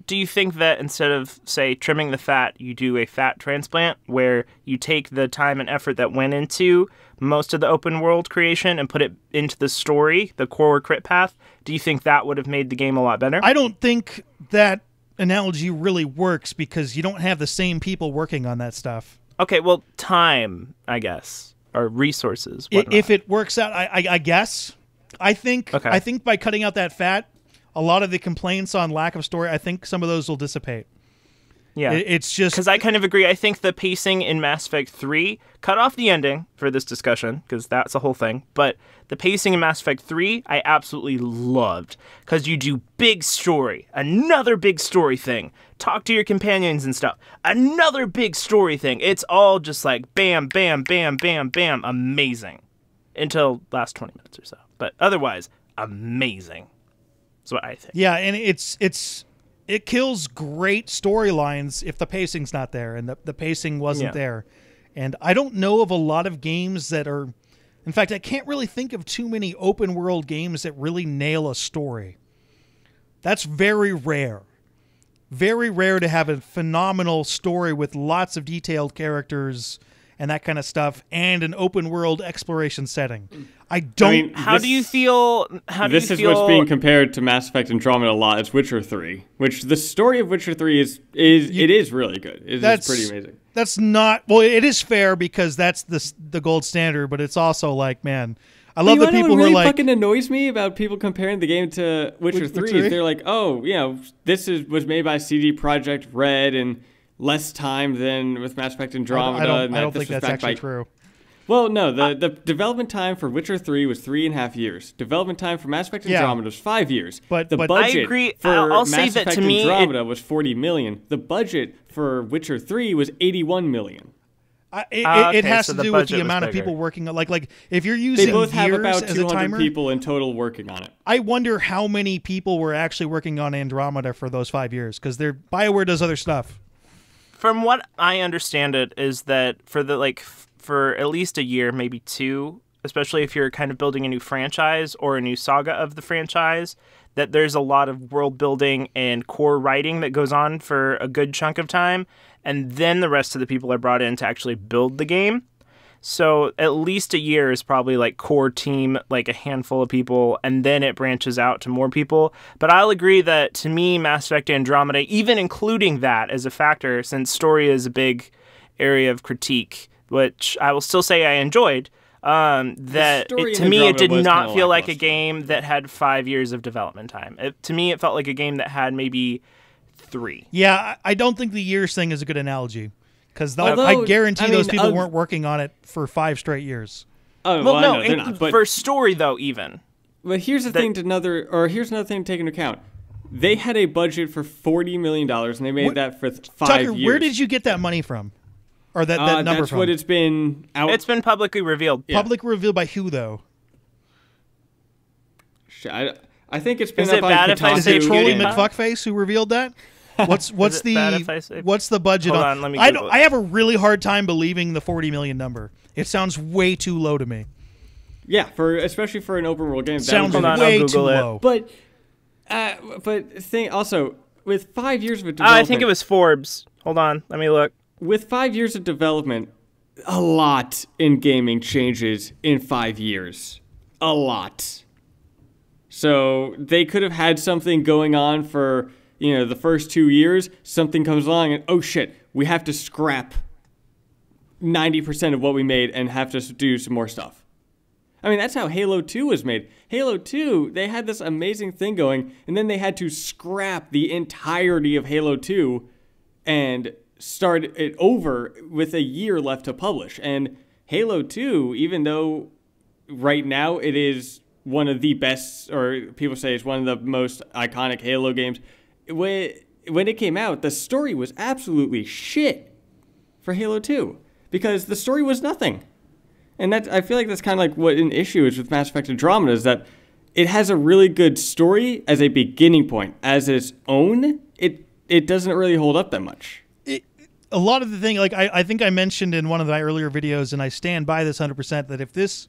S3: Do you think that instead of, say, trimming the fat, you do a fat transplant where you take the time and effort that went into most of the open world creation and put it into the story, the core crit path? Do you think that would have made the game a lot better?
S2: I don't think that analogy really works because you don't have the same people working on that stuff.
S3: Okay, well, time, I guess, or resources. Whatnot.
S2: If it works out, I guess. I think by cutting out that fat, a lot of the complaints on lack of story, I think some of those will dissipate.
S3: Yeah.
S2: It's just...
S3: Because I kind of agree. I think the pacing in Mass Effect 3, cut off the ending for this discussion, because that's a whole thing, but the pacing in Mass Effect 3, I absolutely loved. Because you do big story, another big story thing, talk to your companions and stuff, another big story thing. It's all just like bam, bam, bam, bam, bam, amazing. Until last 20 minutes or so. But otherwise, amazing. That's what I think.
S2: Yeah, and it kills great storylines if the pacing's not there, and the pacing wasn't there. And I don't know of a lot of games that are... In fact, I can't really think of too many open world games that really nail a story. That's very rare. Very rare to have a phenomenal story with lots of detailed characters and that kind of stuff, and an open world exploration setting.
S3: How do you feel?
S4: This is what's being compared to Mass Effect Andromeda a lot. It's Witcher 3, which the story of Witcher 3 is really good. It's pretty amazing.
S2: That's not... Well, it is fair because that's the gold standard, but it's also like, man... I love the people who are like...
S4: fucking annoys me about people comparing the game to Witcher 3. They're like, oh, this was made by CD Projekt Red and less time than with Mass Effect Andromeda.
S2: I don't think that's actually true.
S4: Well, no, the development time for Witcher 3 was 3.5 years. Development time for Mass Effect Andromeda was 5 years.
S2: But
S4: the budget
S3: I agree.
S4: for
S3: I'll
S4: Mass
S3: say that
S4: Effect
S3: to me,
S4: Andromeda was $40 million. The budget for Witcher 3 was $81 million.
S2: It has to do with the amount of people working on, like if you're using
S4: they both have
S2: years
S4: about
S2: as
S4: 200
S2: a timer,
S4: people in total working on it.
S2: I wonder how many people were actually working on Andromeda for those 5 years, because BioWare does other stuff.
S3: From what I understand, it is that for at least a year, maybe 2, especially if you're kind of building a new franchise or a new saga of the franchise, that there's a lot of world building and core writing that goes on for a good chunk of time, and then the rest of the people are brought in to actually build the game. So at least a year is probably like core team, like a handful of people, and then it branches out to more people. But I'll agree that to me, Mass Effect Andromeda, even including that as a factor, since story is a big area of critique, which I will still say I enjoyed. That to me it did not feel like a game that had 5 years of development time. To me, it felt like a game that had maybe 3.
S2: Yeah, I don't think the years thing is a good analogy because I guarantee those people weren't working on it for 5 straight years.
S4: Oh,
S3: well, no,
S4: they're not, but
S3: for story though, even.
S4: But here's here's another thing to take into account. They had a budget for $40 million, and they made that for 5
S2: Tucker,
S4: years.
S2: where did you get that money from? Or that number
S4: that's
S2: from?
S4: what it's been out.
S3: It's been publicly revealed.
S2: Yeah. Publicly revealed by who, though?
S4: I think it's been
S3: Is it bad if I
S2: Is
S3: say
S2: it Trolley
S3: PewDiePie?
S2: McFuckface who revealed that? What's the budget
S3: Hold
S2: on?
S3: Let me
S2: I have a really hard time believing the 40 million number. It sounds way too low to me.
S4: Yeah, especially for an open world game.
S2: Sounds
S3: Hold
S2: way
S3: on,
S2: too low.
S4: But also with 5 years of development,
S3: I think it was Forbes. Hold on, let me look.
S4: With 5 years of development, a lot in gaming changes in 5 years. A lot. So they could have had something going on for, the first 2 years. Something comes along and, oh shit, we have to scrap 90% of what we made and have to do some more stuff. I mean, that's how Halo 2 was made. Halo 2, they had this amazing thing going, and then they had to scrap the entirety of Halo 2 and start it over with a year left to publish. And Halo 2, even though right now it is one of the best, or people say it's one of the most iconic Halo games, when it came out, the story was absolutely shit for Halo 2 because the story was nothing. And I feel like that's kind of like what an issue is with Mass Effect Andromeda, is that it has a really good story as a beginning point. As its own, it doesn't really hold up that much.
S2: A lot of the thing, like I think I mentioned in one of my earlier videos, and I stand by this 100%, that if this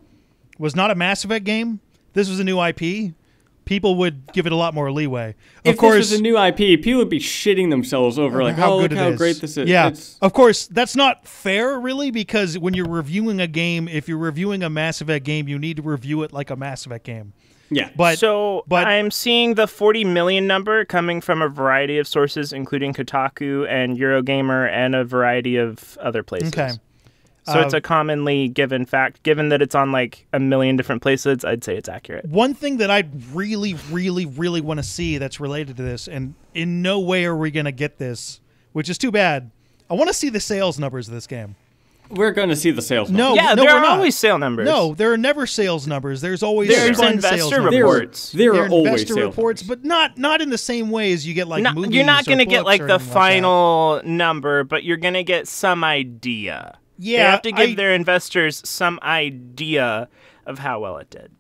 S2: was not a Mass Effect game, this was a new IP, people would give it a lot more leeway.
S4: If this was a new IP, people would be shitting themselves over like, oh, look how great this is.
S2: Yeah, of course, that's not fair, really, because when you're reviewing a game, if you're reviewing a Mass Effect game, you need to review it like a Mass Effect game.
S4: Yeah.
S2: But
S3: I'm seeing the 40 million number coming from a variety of sources, including Kotaku and Eurogamer and a variety of other places.
S2: Okay.
S3: So it's a commonly given fact. Given that it's on like a million different places, I'd say it's accurate.
S2: One thing that I'd really, really, really want to see that's related to this, and in no way are we going to get this, which is too bad. I want to see the sales numbers of this game.
S4: We're going to see the sales numbers.
S3: Yeah, there are always sale numbers.
S2: No, there are never sales numbers. There's always
S3: investor reports.
S4: There are always
S2: investor
S4: sales
S2: reports,
S4: numbers.
S2: but not in the same way as you get like movies.
S3: You're not
S2: going to
S3: get like the final number, but you're going to get some idea.
S2: Yeah,
S3: they have to give their investors some idea of how well it did.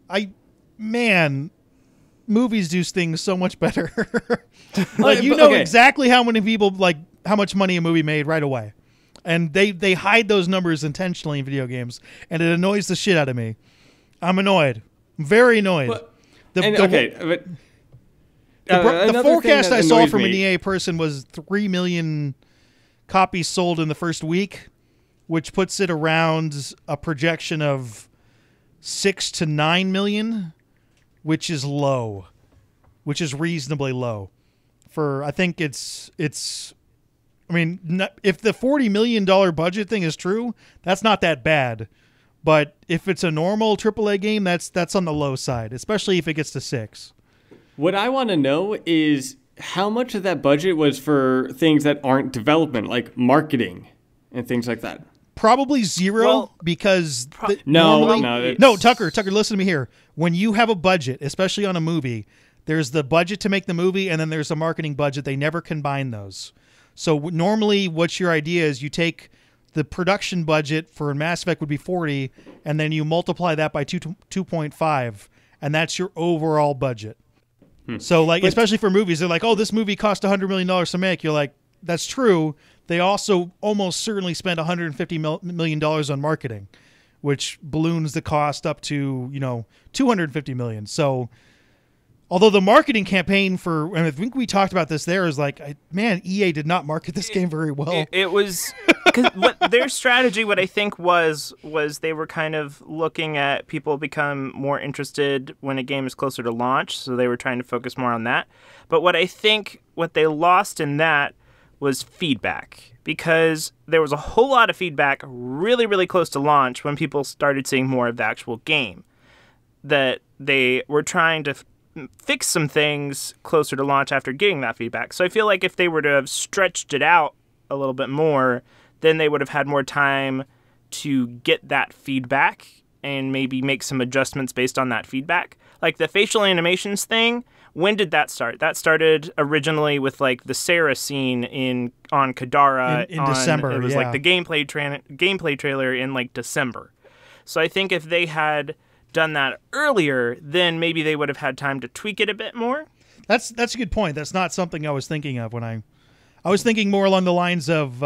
S2: Movies do things so much better. Like you know exactly how many people how much money a movie made right away. And they hide those numbers intentionally in video games, and it annoys the shit out of me. I'm annoyed. I'm very annoyed.
S4: The
S2: forecast I saw from an EA person was 3 million copies sold in the first week, which puts it around a projection of 6 to 9 million, which is low, which is reasonably low. I think it's. I mean, if the $40 million budget thing is true, that's not that bad. But if it's a normal AAA game, that's on the low side, especially if it gets to 6.
S4: What I want to know is how much of that budget was for things that aren't development, like marketing and things like that.
S2: Probably zero, because
S4: no,
S2: Tucker, listen to me here. When you have a budget, especially on a movie, there's the budget to make the movie, and then there's a marketing budget. They never combine those. So normally what's your idea is you take the production budget for Mass Effect would be 40, and then you multiply that by 2.5, and that's your overall budget. So especially for movies, they're like, oh, this movie cost $100 million to make. You're like, that's true. They also almost certainly spent $150 million on marketing, which balloons the cost up to, $250 million. So although the marketing campaign and I think we talked about this there, is like, EA did not market this game very well.
S3: It was, because their strategy, what I think was they were kind of looking at people become more interested when a game is closer to launch, so they were trying to focus more on that. But what I think what they lost in that was feedback, because there was a whole lot of feedback really, really close to launch when people started seeing more of the actual game, that they were trying to fix some things closer to launch after getting that feedback. So I feel like if they were to have stretched it out a little bit more, then they would have had more time to get that feedback and maybe make some adjustments based on that feedback. Like the facial animations thing, when did that start? That started originally with like the Sarah scene on Kadara
S2: in December.
S3: It was like the gameplay trailer in like December. So I think if they had done that earlier, then maybe they would have had time to tweak it a bit more.
S2: That's a good point. That's not something I was thinking of when I was thinking more along the lines of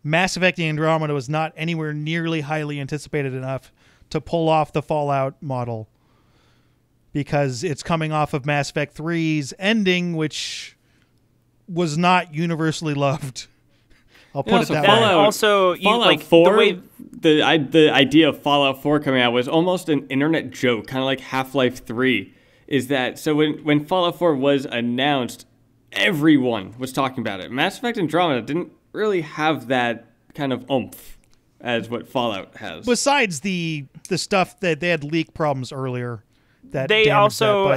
S2: Mass Effect Andromeda was not anywhere nearly highly anticipated enough to pull off the Fallout model, because it's coming off of Mass Effect 3's ending, which was not universally loved. I'll put it that way.
S3: Also,
S4: Fallout 4, the idea of Fallout 4 coming out was almost an internet joke, kind of like Half-Life 3. Is that so? When Fallout 4 was announced, everyone was talking about it. Mass Effect Andromeda didn't really have that kind of oomph as what Fallout has.
S2: Besides the stuff that they had leak problems earlier.
S3: They also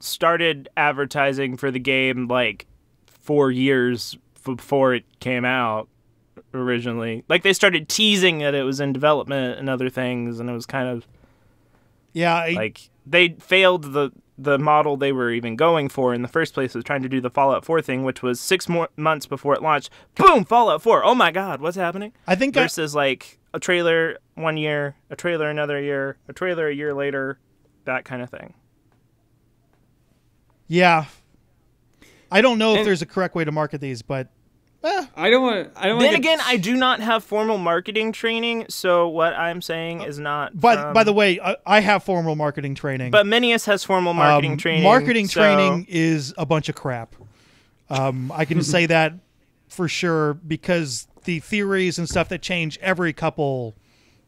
S3: started advertising for the game like 4 years before it came out originally. Like they started teasing that it was in development and other things, and it was kind of like they failed the model they were even going for in the first place, was trying to do the Fallout 4 thing, which was 6 more months before it launched. Boom, Fallout 4. Oh my God, what's happening?
S2: I think
S3: versus like a trailer 1 year, a trailer another year, a trailer a year later, that kind of thing.
S2: Yeah. I don't know if there's a correct way to market these, but
S4: I don't want.
S3: Then again, I do not have formal marketing training, so what I'm saying is not.
S2: By the way, I have formal marketing training.
S3: But Minius has formal marketing training.
S2: Marketing training is a bunch of crap. I can say that for sure, because the theories and stuff that change every couple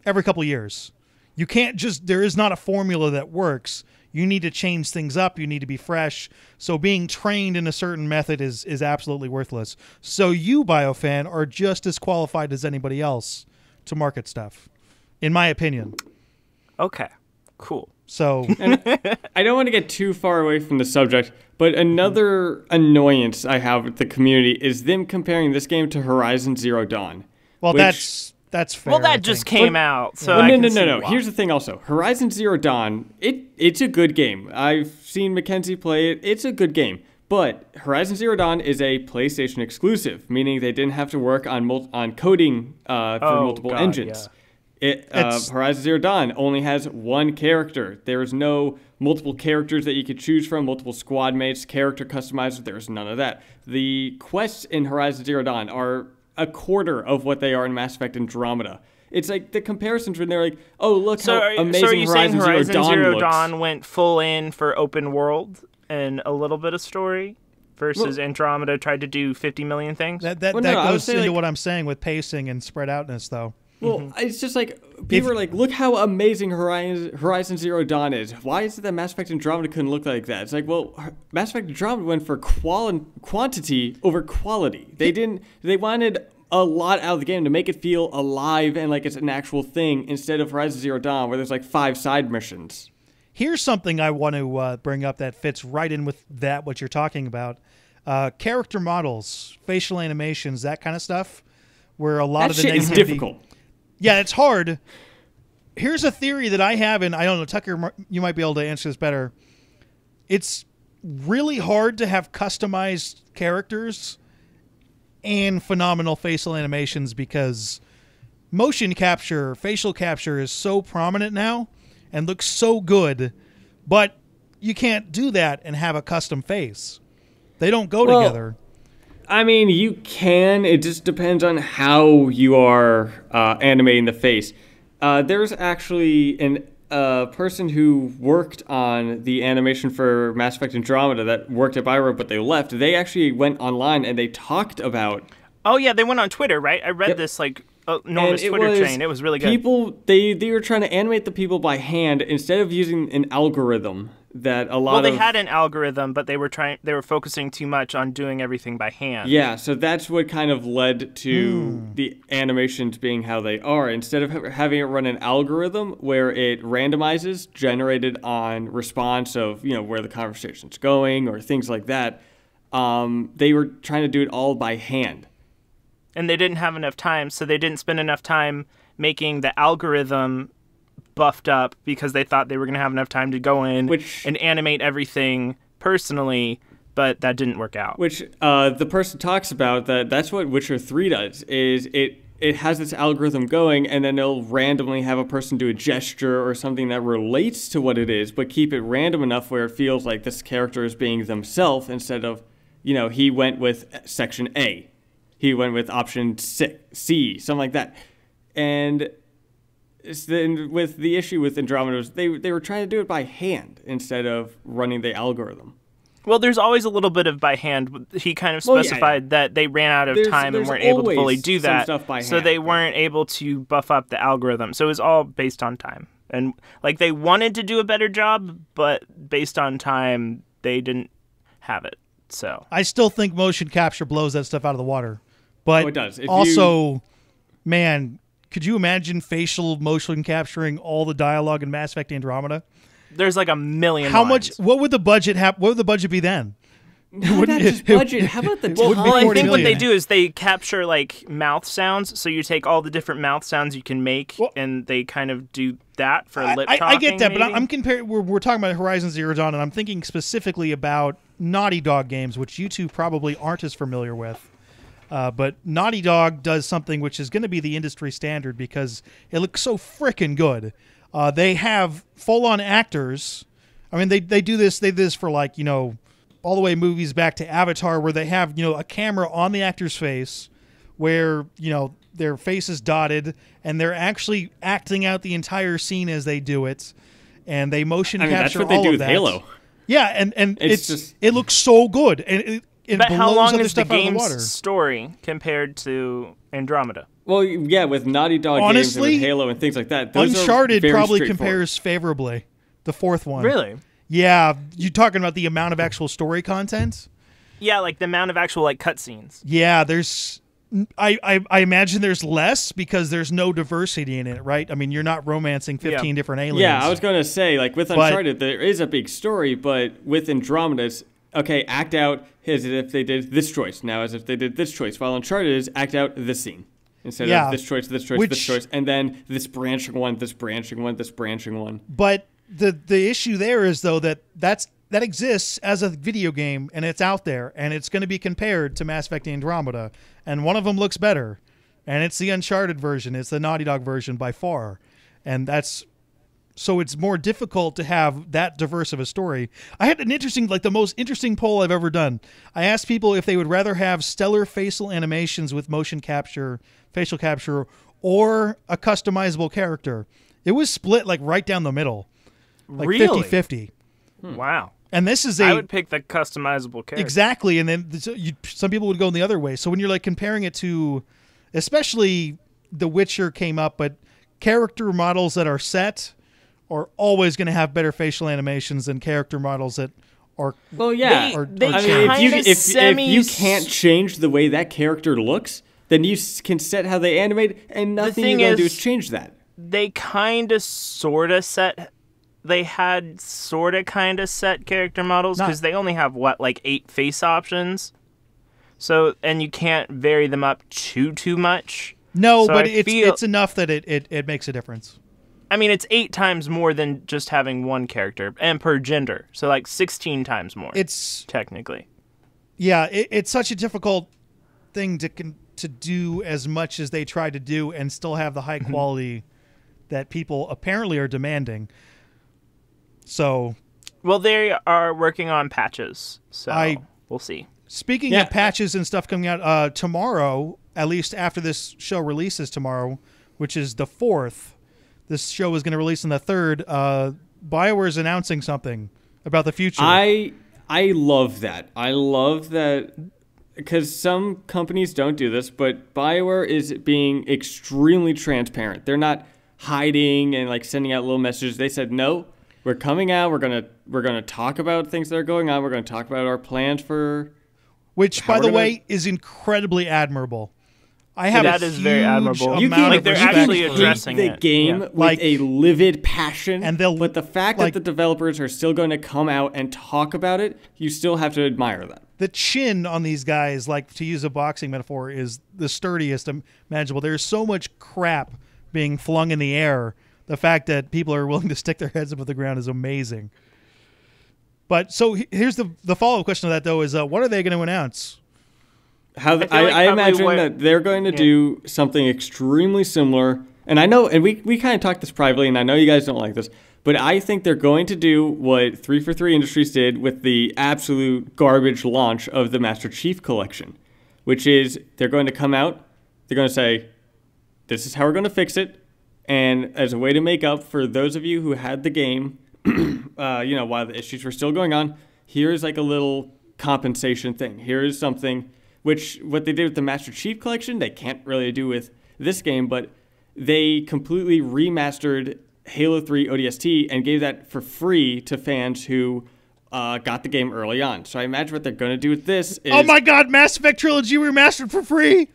S2: years. You can't just, there is not a formula that works. You need to change things up. You need to be fresh. So being trained in a certain method is absolutely worthless. So you, BioFan, are just as qualified as anybody else to market stuff, in my opinion.
S3: Okay, cool.
S2: So
S4: and I don't want to get too far away from the subject, but another annoyance I have with the community is them comparing this game to Horizon Zero Dawn.
S2: Well, that's fair.
S3: Well, that just came out, so
S4: no. Here's the thing also. Horizon Zero Dawn, it's a good game. I've seen Mackenzie play it. It's a good game. But Horizon Zero Dawn is a PlayStation exclusive, meaning they didn't have to work on coding for multiple engines. Yeah. Horizon Zero Dawn only has one character. There's no multiple characters that you could choose from, multiple squad mates, character customizers. There's none of that. The quests in Horizon Zero Dawn are a quarter of what they are in Mass Effect Andromeda. It's like the comparisons when they're like, oh, look how amazing Horizon
S3: Zero Dawn went full in for open world and a little bit of story versus Andromeda tried to do 50 million things?
S2: That goes into what I'm saying with pacing and spread outness, though.
S4: Well, it's just like, people are like, look how amazing Horizon Zero Dawn is. Why is it that Mass Effect Andromeda couldn't look like that? It's like, well, Mass Effect Andromeda went for quantity over quality. They wanted a lot out of the game to make it feel alive and like it's an actual thing, instead of Horizon Zero Dawn where there's like 5 side missions.
S2: Here's something I want to bring up that fits right in with what you're talking about. Character models, facial animations, that kind of stuff, where a lot of the negativity
S4: is difficult.
S2: Yeah, it's hard. Here's a theory that I have, and I don't know, Tucker, you might be able to answer this better. It's really hard to have customized characters and phenomenal facial animations because motion capture, facial capture is so prominent now and looks so good, but you can't do that and have a custom face. They don't go together.
S4: I mean, you can. It just depends on how you are animating the face. There's actually a person who worked on the animation for Mass Effect Andromeda that worked at BioWare, but they left. They actually went online and they talked about...
S3: Oh, yeah, they went on Twitter, right? I read this, like, enormous Twitter chain. It was really good.
S4: They were trying to animate the people by hand instead of using an algorithm. that a lot
S3: Well,
S4: of...
S3: they had an algorithm, but they were focusing too much on doing everything by hand.
S4: Yeah, so that's what kind of led to the animations being how they are. Instead of having it run an algorithm where it randomizes, generated on response of, where the conversation's going or things like that, they were trying to do it all by hand.
S3: And they didn't have enough time, so they didn't spend enough time making the algorithm buffed up because they thought they were going to have enough time to go in and animate everything personally, but that didn't work out.
S4: Which the person talks about, that's what Witcher 3 does, is it has this algorithm going, and then it'll randomly have a person do a gesture or something that relates to what it is, but keep it random enough where it feels like this character is being themselves instead of, he went with section A. He went with option C, something like that. And with the issue with Andromeda was they were trying to do it by hand instead of running the algorithm.
S3: Well, there's always a little bit of by hand. He kind of specified that they ran out of time and weren't able to fully do that, so they weren't able to buff up the algorithm. So it was all based on time. And they wanted to do a better job, but based on time, they didn't have it. So
S2: I still think motion capture blows that stuff out of the water. But
S4: it does.
S2: Man, could you imagine facial motion capturing all the dialogue in Mass Effect Andromeda?
S3: There's a million
S2: How
S3: lines.
S2: much? What would the budget have? What would the budget be then?
S4: Not just budget. How about the
S3: Well,
S4: time?
S3: I think what they do is they capture mouth sounds. So you take all the different mouth sounds you can make, and they kind of do that for lip talking.
S2: I get that,
S3: maybe?
S2: but I'm comparing. We're talking about Horizon Zero Dawn, and I'm thinking specifically about Naughty Dog games, which you two probably aren't as familiar with. But Naughty Dog does something which is going to be the industry standard because it looks so frickin' good. They have full-on actors. I mean, they do this. They do this for all the way movies back to Avatar, where they have a camera on the actor's face, where their face is dotted, and they're actually acting out the entire scene as they do it, and they motion capture
S4: that's what they
S2: all
S4: do
S2: of
S4: with
S2: that.
S4: Halo.
S2: Yeah, and it looks so good, and it
S3: But how
S2: blows
S3: long
S2: other
S3: is the
S2: stuff out of the water.
S3: game's story compared to Andromeda?
S4: Well, yeah, with Naughty Dog games and
S2: Honestly,
S4: with Halo and things like that, those
S2: Uncharted
S4: are very
S2: probably
S4: straightforward.
S2: compares favorably. The fourth one,
S3: Really?
S2: Yeah, you talking about the amount of actual story content?
S3: Yeah, the amount of actual cutscenes.
S2: Yeah, there's. I imagine there's less because there's no diversity in it, right? I mean, you're not romancing 15 different aliens.
S4: Yeah, I was going to say, with Uncharted, there is a big story, but with Andromeda, it's, okay, act out as if they did this choice. Now, as if they did this choice. While Uncharted is act out this scene. Instead of this choice, this choice, this choice, and then this branching one, this branching one, this branching one.
S2: But the issue there is, though, that exists as a video game, and it's out there, and it's going to be compared to Mass Effect Andromeda, and one of them looks better, and it's the Uncharted version. It's the Naughty Dog version by far, and so it's more difficult to have that diverse of a story. I had an interesting, the most interesting poll I've ever done. I asked people if they would rather have stellar facial animations with motion capture, facial capture, or a customizable character. It was split right down the middle,
S3: Really?
S2: 50-50.
S3: Wow.
S2: And this is
S3: I would pick the customizable character.
S2: Exactly, and then some people would go in the other way. So when you're comparing it to, especially The Witcher came up, but character models that are set are always going to have better facial animations than character models that are.
S4: Well, yeah. If you can't change the way that character looks, then you can set how they animate, and nothing you're going to do is change that.
S3: They kind of sort of set. They had sort of kind of set character models because they only have 8 face options. So, and you can't vary them up too much.
S2: No, so but it's enough that it makes a difference.
S3: I mean, it's 8 times more than just having one character, and per gender. So 16 times more.
S2: It's
S3: technically.
S2: Yeah, it's such a difficult thing to do as much as they try to do and still have the high quality that people apparently are demanding. So,
S3: well, they are working on patches, so we'll see.
S2: Speaking of patches and stuff coming out tomorrow, at least after this show releases tomorrow, which is the 4th, this show is going to release on the 3rd. BioWare is announcing something about the future.
S4: I love that. I love that because some companies don't do this, but BioWare is being extremely transparent. They're not hiding and sending out little messages. They said, no, we're coming out. We're gonna talk about things that are going on. We're gonna talk about our plans for.
S2: Which, by the way, is incredibly admirable. I have
S3: that is very admirable.
S2: You can,
S3: like they're actually addressing
S4: the game with
S2: like
S4: a livid passion,
S2: and
S4: but the fact that the developers are still going to come out and talk about it, you still have to admire that.
S2: The chin on these guys, like to use a boxing metaphor, is the sturdiest imaginable. There's so much crap being flung in the air. The fact that people are willing to stick their heads above the ground is amazing. But so here's the follow-up question to that, though, is what are they going to announce?
S4: I imagine that they're going to do something extremely similar. And I know, and we kind of talked this privately, and I know you guys don't like this, but I think they're going to do what 343 Industries did with the absolute garbage launch of the Master Chief Collection, which is they're going to come out, they're going to say, this is how we're going to fix it, and as a way to make up for those of you who had the game, while the issues were still going on, here's like a little compensation thing. Here's something, which what they did with the Master Chief Collection, they can't really do with this game, but they completely remastered Halo 3 ODST and gave that for free to fans who got the game early on. So I imagine what they're going to do with this is...
S2: Oh my god, Mass Effect Trilogy remastered for free!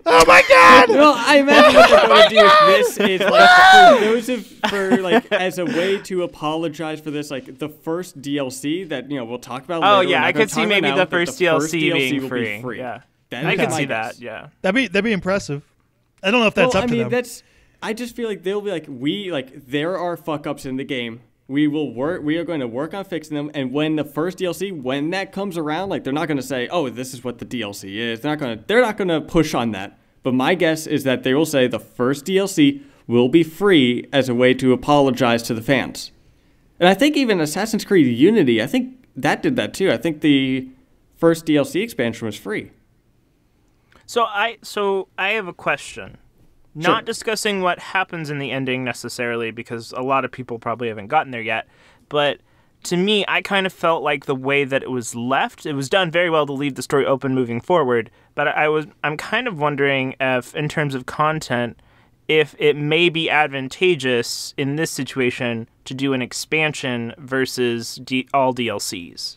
S2: Oh my god!
S4: Well, I imagine what they're going to do with this is as a way to apologize for this, like the first DLC that we'll talk about later.
S3: Oh yeah, I could see maybe the first DLC being
S4: free.
S3: free. Yeah,
S4: I
S3: could see that. Yeah,
S2: that'd be impressive. I don't know if that's up to them.
S4: I just feel like they'll be like, there are fuck ups in the game. We are going to work on fixing them. And when the first DLC, when that comes around, like they're not going to say, oh, this is what the DLC is. They're not going to push on that. But my guess is that they will say the first DLC will be free as a way to apologize to the fans. And I think even Assassin's Creed Unity, I think that did that too. I think the first DLC expansion was free.
S3: So I have a question. Not discussing what happens in the ending necessarily, because a lot of people probably haven't gotten there yet. But to me, I kind of felt like the way that it was left, it was done very well to leave the story open moving forward. But I'm kind of wondering if, in terms of content, if it may be advantageous in this situation to do an expansion versus all DLCs.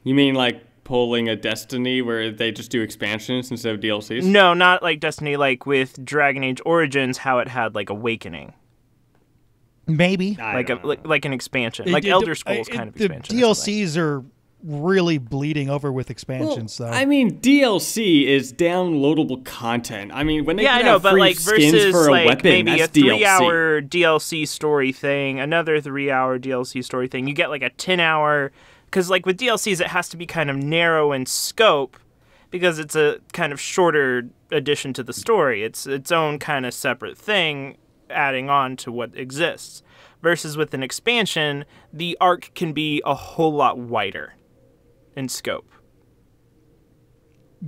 S4: You mean like pulling a Destiny where they just do expansions instead of DLCs?
S3: No, not like Destiny, like with Dragon Age Origins, how it had like Awakening.
S2: Maybe.
S3: Like an expansion. Like Elder Scrolls kind of expansion.
S2: The DLCs are really bleeding over with expansions, though.
S4: I mean, DLC is downloadable content. I mean, when they
S3: but like
S4: skins
S3: versus
S4: for a
S3: like
S4: weapon,
S3: maybe
S4: that's
S3: a 3-hour DLC story thing, another 3-hour DLC story thing, you get like a 10-hour... Because, like, with DLCs, it has to be kind of narrow in scope because it's a kind of shorter addition to the story. It's its own kind of separate thing adding on to what exists. Versus with an expansion, the arc can be a whole lot wider in scope.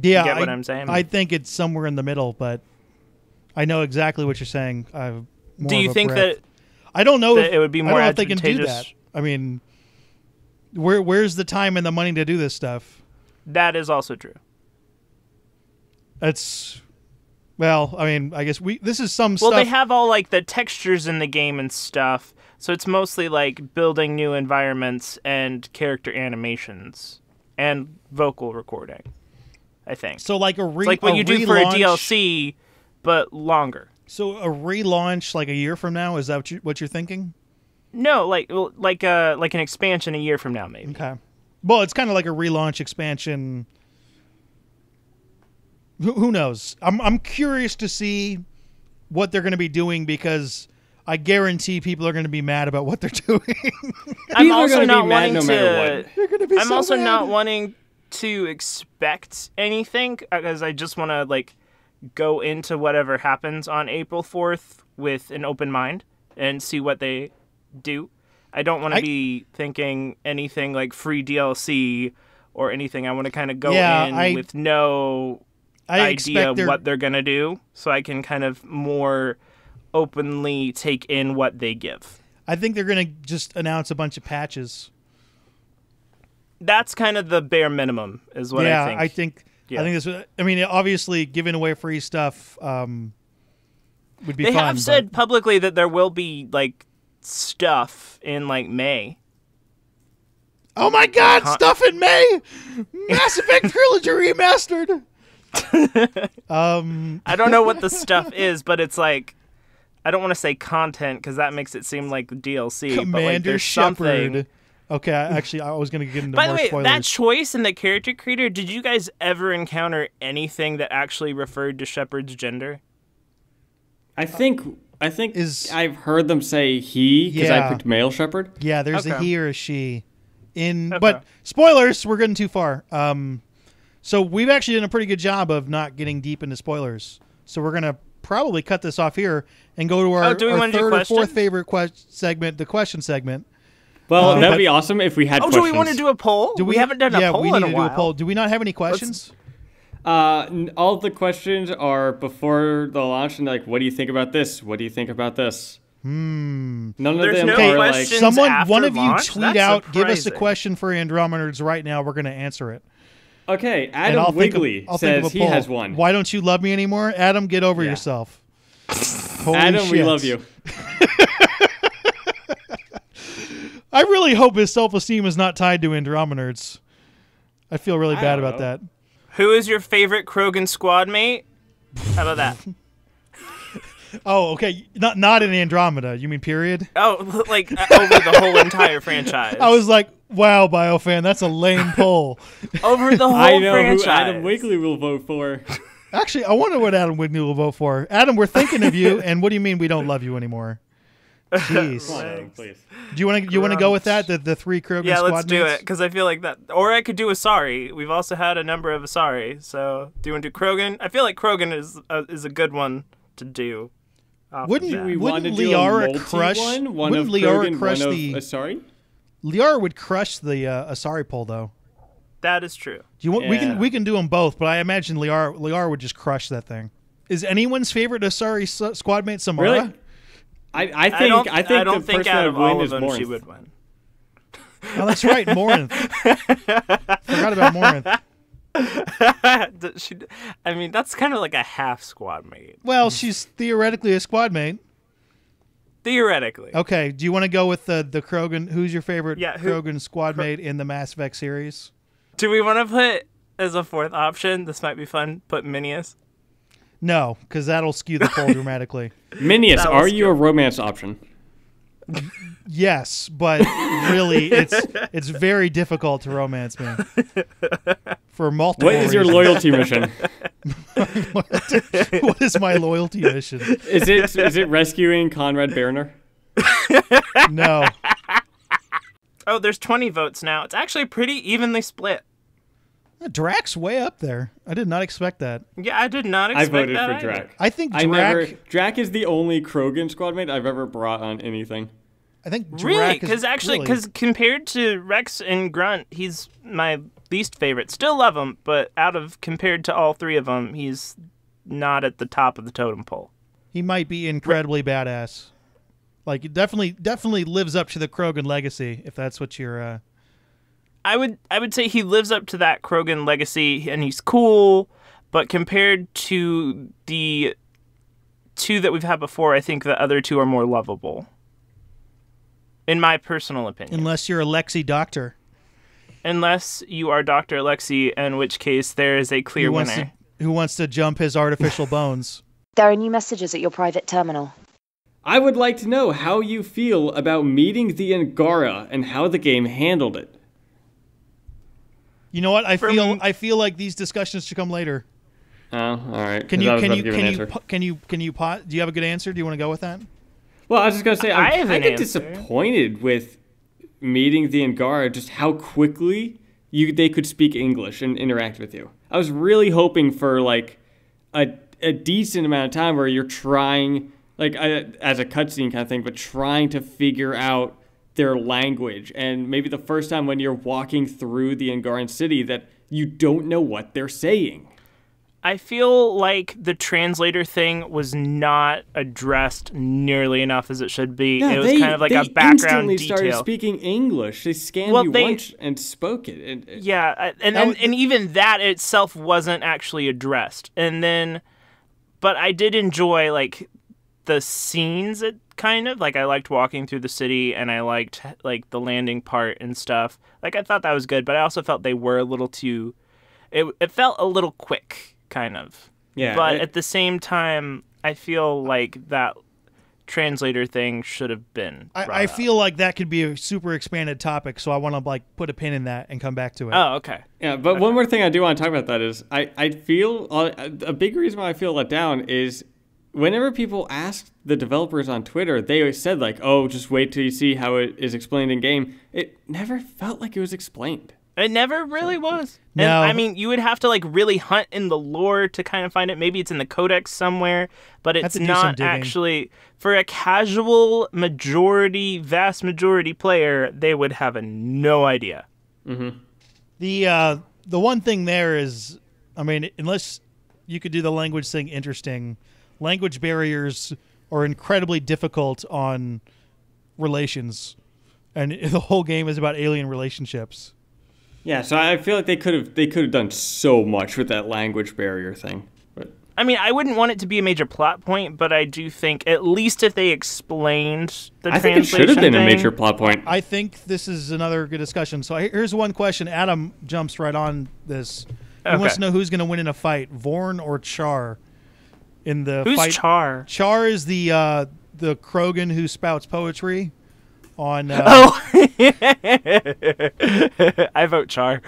S2: Yeah,
S3: you get what I'm saying?
S2: I think it's somewhere in the middle, but I know exactly what you're saying.
S3: Do you think that...
S2: I don't know
S3: if it would be more advantageous?
S2: They can do that. I mean... Where's the time and the money to do this stuff?
S3: That is also true.
S2: Well, I mean, I guess this is some stuff.
S3: Well, they have all like the textures in the game and stuff, so it's mostly like building new environments and character animations and vocal recording, I think.
S2: So like
S3: it's like what you do for a DLC, but longer.
S2: So a relaunch like a year from now, is that what you're thinking?
S3: No, like an expansion a year from now, maybe.
S2: Okay. Well, it's kind of like a relaunch expansion. Who knows? I'm curious to see what they're going to be doing because I guarantee people are going to be mad about what they're doing.
S3: I'm also not wanting
S4: not
S3: wanting to expect anything because I just want to like go into whatever happens on April 4th with an open mind and see what they do. I don't want to be thinking anything like free DLC or anything. I want to kind of go in with no idea what they're going to do so I can kind of more openly take in what they give.
S2: I think they're going to just announce a bunch of patches.
S3: That's kind of the bare minimum is what I think.
S2: I think this. I mean, obviously giving away free stuff would be fun.
S3: They have said publicly that there will be like stuff in like May.
S2: Oh my God! Stuff in May. Mass Effect Trilogy remastered.
S3: I don't know what the stuff is, but it's like, I don't want to say content because that makes it seem like DLC.
S2: Commander
S3: but like there's
S2: Shepard.
S3: something.
S2: Okay, I was going to get into
S3: By
S2: more
S3: the way,
S2: spoilers.
S3: that choice in the character creator, did you guys ever encounter anything that actually referred to Shepard's gender?
S4: I think I've heard them say he because I picked male Shepard.
S2: Yeah, there's a
S3: Okay.
S2: he or a she. But spoilers, we're getting too far. So we've actually done a pretty good job of not getting deep into spoilers. So we're going to probably cut this off here and go to our,
S3: do we
S2: our
S3: wanna do
S2: third or fourth
S3: questions?
S2: favorite segment, the question segment.
S4: Well, that'd
S2: but-
S4: be awesome if we had
S3: Oh,
S4: questions.
S3: do we want to do a poll? We haven't done a poll
S2: we need
S3: in
S2: to
S3: a
S2: do
S3: while.
S2: a poll. Do we not have any questions?
S4: All the questions are before the launch and like, what do you think about this? What do you think about this? None of
S3: There's
S4: them
S3: no
S4: are like.
S3: questions.
S2: Someone,
S3: after
S2: one of you
S3: launch?
S2: tweet
S3: That's
S2: out, give us a
S3: surprising.
S2: question for Andromenerds right now. We're going to answer it.
S4: Okay,
S2: And I'll
S4: Adam Wigley
S2: think
S4: says
S2: of a
S4: he
S2: poll.
S4: has one.
S2: Why don't you love me anymore? Adam, get over yourself. Holy
S4: Adam, we
S2: shit.
S4: love you.
S2: I really hope his self-esteem is not tied to Andromenerds. I feel really bad
S4: don't
S2: about
S4: know.
S2: that.
S3: Who is your favorite Krogan squad mate? How about that?
S2: Oh, okay. Not in Andromeda. You mean period?
S3: Oh, like over the whole entire franchise.
S2: I was like, wow, BioFan, that's a lame poll.
S3: over the whole
S4: I know
S3: franchise.
S4: who Adam Wigley will vote for.
S2: Actually, I wonder what Adam Wigney will vote for. Adam, we're thinking of you, and what do you mean we don't love you anymore? Jeez.
S4: Come on, Adam, please.
S2: Do you want to go with that? The three Krogan
S3: Yeah,
S2: squad
S3: let's do
S2: mates?
S3: it because I feel like that. Or I could do Asari. We've also had a number of Asari. So do you want to do Krogan? I feel like Krogan is a good one to do.
S2: Wouldn't
S4: We want
S2: wouldn't
S4: to do
S2: Liara
S4: a multi
S2: crush?
S4: one
S2: Wouldn't
S4: of
S2: Liara
S4: Krogan,
S2: crush
S4: one of
S2: the?
S4: Asari?
S2: Liara would crush the Asari poll though.
S3: That is true.
S2: Do you want?
S4: Yeah.
S2: We can do them both, but I imagine Liara would just crush that thing. Is anyone's favorite Asari squad mate Samara?
S4: Really? I think
S3: I don't
S4: the
S3: think
S4: person
S3: out
S4: that
S3: of
S4: would win
S3: all of
S4: is
S3: them she
S4: Morinth.
S3: would win.
S2: Oh, that's right, Morinth. Forgot about Morinth.
S3: I mean, that's kind of like a half squad mate,
S2: Well, she's theoretically a squad mate.
S3: theoretically.
S2: Okay, do you want to go with the Krogan? Who's your favorite
S3: who-
S2: Krogan squad mate in the Mass Effect series?
S3: Do we want to put as a fourth option? This might be fun. Put Minius.
S2: No, because that'll skew the poll dramatically.
S4: Minius,
S3: That
S4: are
S3: was
S4: you a romance option?
S2: Yes, but really, it's very difficult to romance me for multiple.
S4: What is your
S2: reasons.
S4: loyalty mission?
S2: What is my loyalty mission?
S4: Is it rescuing Conrad Berner?
S2: No.
S3: Oh, there's 20 votes now. It's actually pretty evenly split.
S2: Drack's way up there. I did not expect that.
S3: Yeah, I did not
S4: I
S3: expect
S4: voted
S3: that
S4: for
S3: either.
S4: Drac.
S2: I think
S4: Drac is the only Krogan squad mate I've ever brought on anything.
S2: I think Drack
S3: Really?
S2: is
S3: Because actually,
S2: really-
S3: because compared to Rex and Grunt, he's my least favorite. Still love him, but compared to all three of them, he's not at the top of the totem pole.
S2: he might be incredibly badass. Like, it definitely lives up to the Krogan legacy, if that's what you're.
S3: I would say he lives up to that Krogan legacy, and he's cool. But compared to the two that we've had before, I think the other two are more lovable. In my personal opinion.
S2: Unless you're a Lexi Doctor.
S3: Unless you are Dr. Alexi, in which case there is a clear winner.
S2: Who wants to jump his artificial bones.
S5: There are new messages at your private terminal.
S4: I would like to know how you feel about meeting the Angara and how the game handled it.
S2: You know what? I feel like these discussions should come later.
S4: Oh, all right.
S2: Can
S4: 'cause
S2: you
S4: I was
S2: can
S4: about
S2: you
S4: to give an
S2: can
S4: answer.
S2: you can you pause? Do you have a good answer? Do you want to go with that?
S4: Well, I was just gonna say
S3: I
S4: I'm
S3: have an
S4: kind of
S3: answer.
S4: disappointed with meeting the Angara, just how quickly they could speak English and interact with you. I was really hoping for like a decent amount of time where you're trying, like as a cutscene kind of thing, but trying to figure out their language, and maybe the first time when you're walking through the Angaran city that you don't know what they're saying.
S3: I feel like the translator thing was not addressed nearly enough as it should be.
S4: Yeah,
S3: it was kind of like a
S4: they
S3: background
S4: instantly started
S3: detail.
S4: speaking English. They scanned
S3: Well,
S4: you
S3: they-
S4: once and spoke it.
S3: Yeah, and even that itself wasn't actually addressed. And then, but I did enjoy like the scenes it kind of. Like, I liked walking through the city, and I liked, like, the landing part and stuff. Like, I thought that was good, but I also felt they were a little too... It felt a little quick, kind of.
S4: Yeah.
S3: But at the same time, I feel like that translator thing should have been
S2: I feel like that could be a super expanded topic, so I want to like put a pin in that and come back to it.
S3: Oh, okay.
S4: Yeah, but one more thing I do want to talk about that is I feel a big reason why I feel let down is whenever people ask the developers on Twitter, they always said like, oh, just wait till you see how it is explained in game. It never felt like it was explained.
S3: It never really was.
S2: No.
S3: And, I mean, you would have to like really hunt in the lore to kind of find it. Maybe it's in the codex somewhere, but it's not actually for a casual vast majority player. They would have no idea.
S4: Mm-hmm.
S2: The one thing there is, I mean, unless you could do the language thing interesting, language barriers are incredibly difficult on relations, and the whole game is about alien relationships.
S4: Yeah, so I feel like they could have done so much with that language barrier thing. But
S3: I mean, I wouldn't want it to be a major plot point, but I do think at least if they explained the translation
S4: I think it should have been
S3: thing,
S4: a major plot point.
S2: I think this is another good discussion. So here's one question. Adam jumps right on this. He wants to know who's going to win in a fight, Vorn or Char. In the
S3: Who's
S2: fight,
S3: Char?
S2: Char is the Krogan who spouts poetry. On
S3: I vote Char.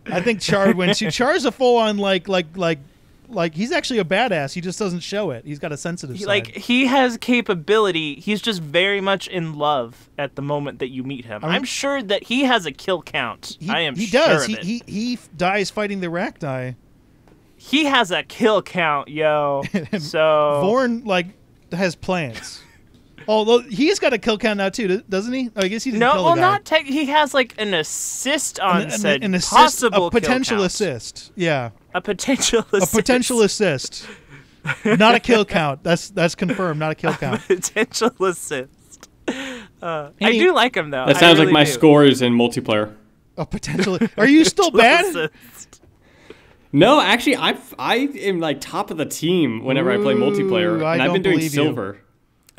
S2: I think Char wins. Char's a full on like he's actually a badass. He just doesn't show it. He's got a sensitive side.
S3: Like, he has capability. He's just very much in love at the moment that you meet him. I'm sure that he has a kill count.
S2: He does. He dies fighting the Rachni.
S3: He has a kill count, yo. So
S2: Vorn like has plans. Although he's got a kill count now too, doesn't he? I guess he didn't kill the guy.
S3: Not he has like an assist on said
S2: an assist,
S3: possible
S2: a potential
S3: kill count.
S2: Assist. Yeah,
S3: a potential assist.
S2: A potential assist. Not a kill count. That's confirmed. Not a kill count.
S3: Potential assist. I do like him though.
S4: That sounds
S3: really
S4: like my
S3: do.
S4: scores in multiplayer.
S2: A potential. Are you still bad?
S3: Assist.
S4: No, actually, I am like top of the team whenever I play multiplayer, and I've been doing silver.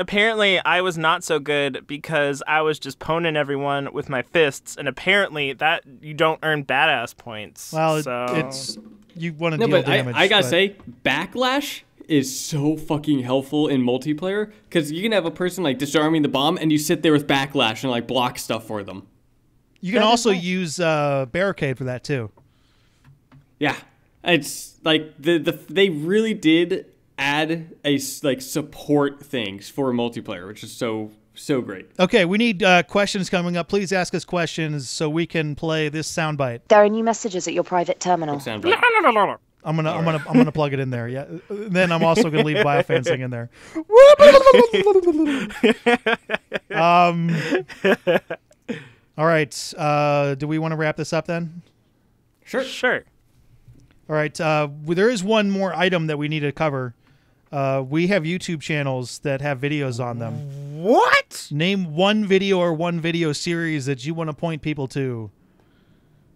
S3: Apparently, I was not so good because I was just poning everyone with my fists, and apparently that you don't earn badass points.
S2: Well,
S3: so.
S2: it's you want to deal damage.
S4: I gotta say, backlash is so fucking helpful in multiplayer because you can have a person like disarming the bomb, and you sit there with backlash and like block stuff for them.
S2: You can also use barricade for that too.
S4: Yeah, it's like they really did add a like support things for multiplayer, which is so great.
S2: Okay, we need questions coming up. Please ask us questions so we can play this soundbite.
S5: There are new messages at your private terminal.
S4: Soundbite.
S2: I'm gonna plug it in there. Yeah. Then I'm also gonna leave BioFan thing in there. All right. Do we want to wrap this up then?
S3: Sure.
S2: All right. There is one more item that we need to cover. We have YouTube channels that have videos on them.
S3: What?
S2: Name one video or one video series that you want to point people to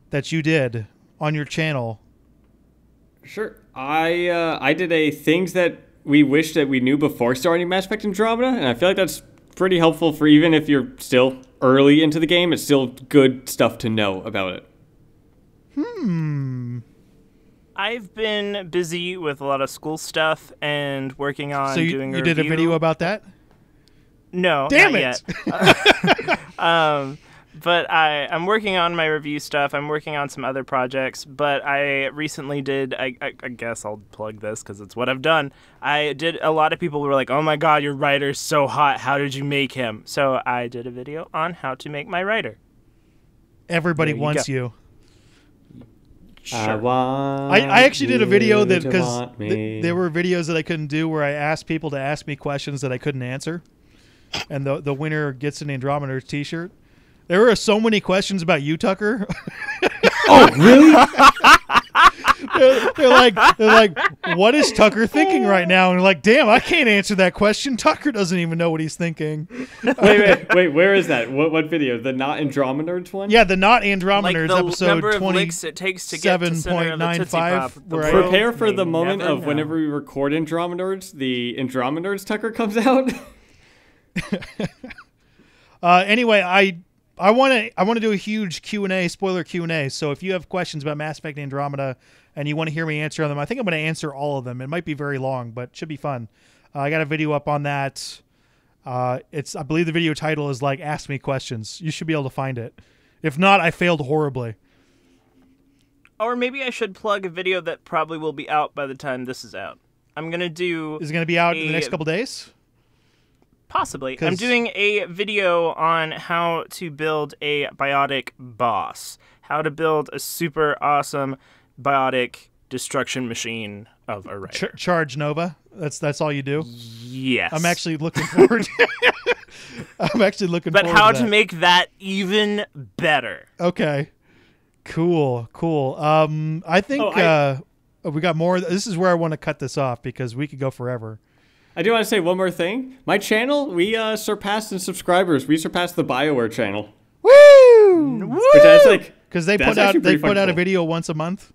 S2: that you did on your channel.
S4: Sure. I did a things that we wish that we knew before starting Mass Effect Andromeda, and I feel like that's pretty helpful for even if you're still early into the game. It's still good stuff to know about it.
S3: I've been busy with a lot of school stuff and working on doing a
S2: you did a video about that?
S3: No,
S2: damn
S3: not
S2: it.
S3: Yet. But I'm working on my review stuff. I'm working on some other projects. But I recently did, I guess I'll plug this because it's what I've done. I did, a lot of people were like, oh my god, your writer's so hot. How did you make him? So I did a video on how to make my writer.
S2: Everybody wants you.
S3: Sure.
S2: I actually did a video that because there were videos that I couldn't do where I asked people to ask me questions that I couldn't answer, and the winner gets an Andromenerds t-shirt. There were so many questions about you, Tucker.
S4: Oh, really?
S2: they're like, what is Tucker thinking right now? And they're like, damn, I can't answer that question. Tucker doesn't even know what he's thinking.
S4: Wait, where is that? What video? The not Andromenerds one?
S2: Yeah, the not Andromenerds
S3: the
S2: episode
S3: number of
S2: 20.
S3: licks it takes to get to center of the Tootsie
S2: 7.95,
S3: Pop. The
S2: right.
S3: world
S4: Prepare for
S3: may
S4: the moment
S3: never
S4: of
S3: know.
S4: whenever we record Andromenerds, the Andromenerds Tucker comes out.
S2: Anyway, I want to do a huge Q&A, spoiler Q&A. So if you have questions about Mass Effect Andromeda and you want to hear me answer them, I think I'm going to answer all of them. It might be very long, but it should be fun. I got a video up on that. I believe the video title is like Ask Me Questions. You should be able to find it. If not, I failed horribly.
S3: Or maybe I should plug a video that probably will be out by the time this is out. I'm going to do...
S2: Is it going to be out in the next couple days?
S3: Possibly. I'm doing a video on how to build a biotic boss. How to build a super awesome biotic destruction machine of a writer.
S2: Charge Nova. That's all you do?
S3: Yes.
S2: I'm actually looking forward
S3: But how to make that even better.
S2: Okay. Cool. I think we got more. This is where I want to cut this off because we could go forever.
S4: I do want to say one more thing. My channel, we surpassed in subscribers. We surpassed the BioWare channel.
S2: Woo!
S4: Which that's like
S2: Because they
S4: that's
S2: put out
S4: actually pretty
S2: a
S4: cool.
S2: video once a month.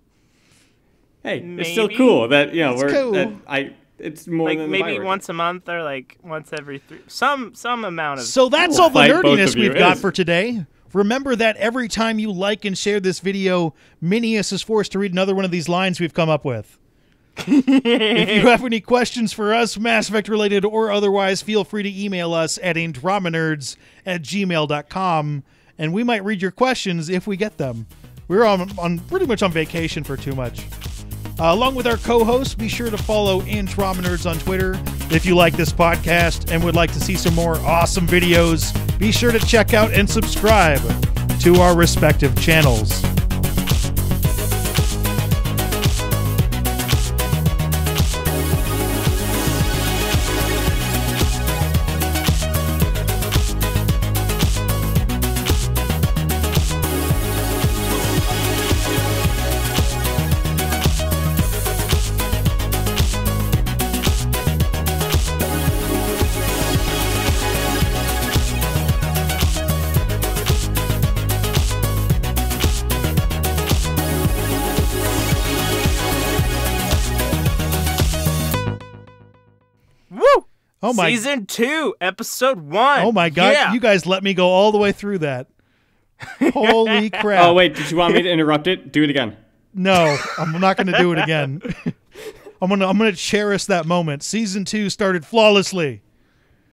S4: Hey, it's still
S3: Maybe.
S4: cool that
S2: It's cool.
S4: it's more
S3: Like
S4: than the
S3: maybe
S4: BioWare
S3: once a month or like once every 3. Some amount of...
S2: So that's all the
S4: fight both
S2: nerdiness
S4: of you.
S2: we've got
S4: Yes.
S2: for today. Remember that every time you like and share this video, Minius is forced to read another one of these lines we've come up with. If you have any questions for us, Mass Effect related or otherwise, feel free to email us at andromenerds@gmail.com, and we might read your questions if we get them. We're on pretty much on vacation for too much. Along with our co-hosts, be sure to follow Andromenerds on Twitter. If you like this podcast and would like to see some more awesome videos, be sure to check out and subscribe to our respective channels. Oh my!
S3: Season 2, episode 1.
S2: Oh my God!
S3: Yeah.
S2: You guys let me go all the way through that. Holy crap!
S4: Oh wait, did you want me to interrupt it? Do it again.
S2: No, I'm not going to do it again. I'm gonna cherish that moment. Season 2 started flawlessly.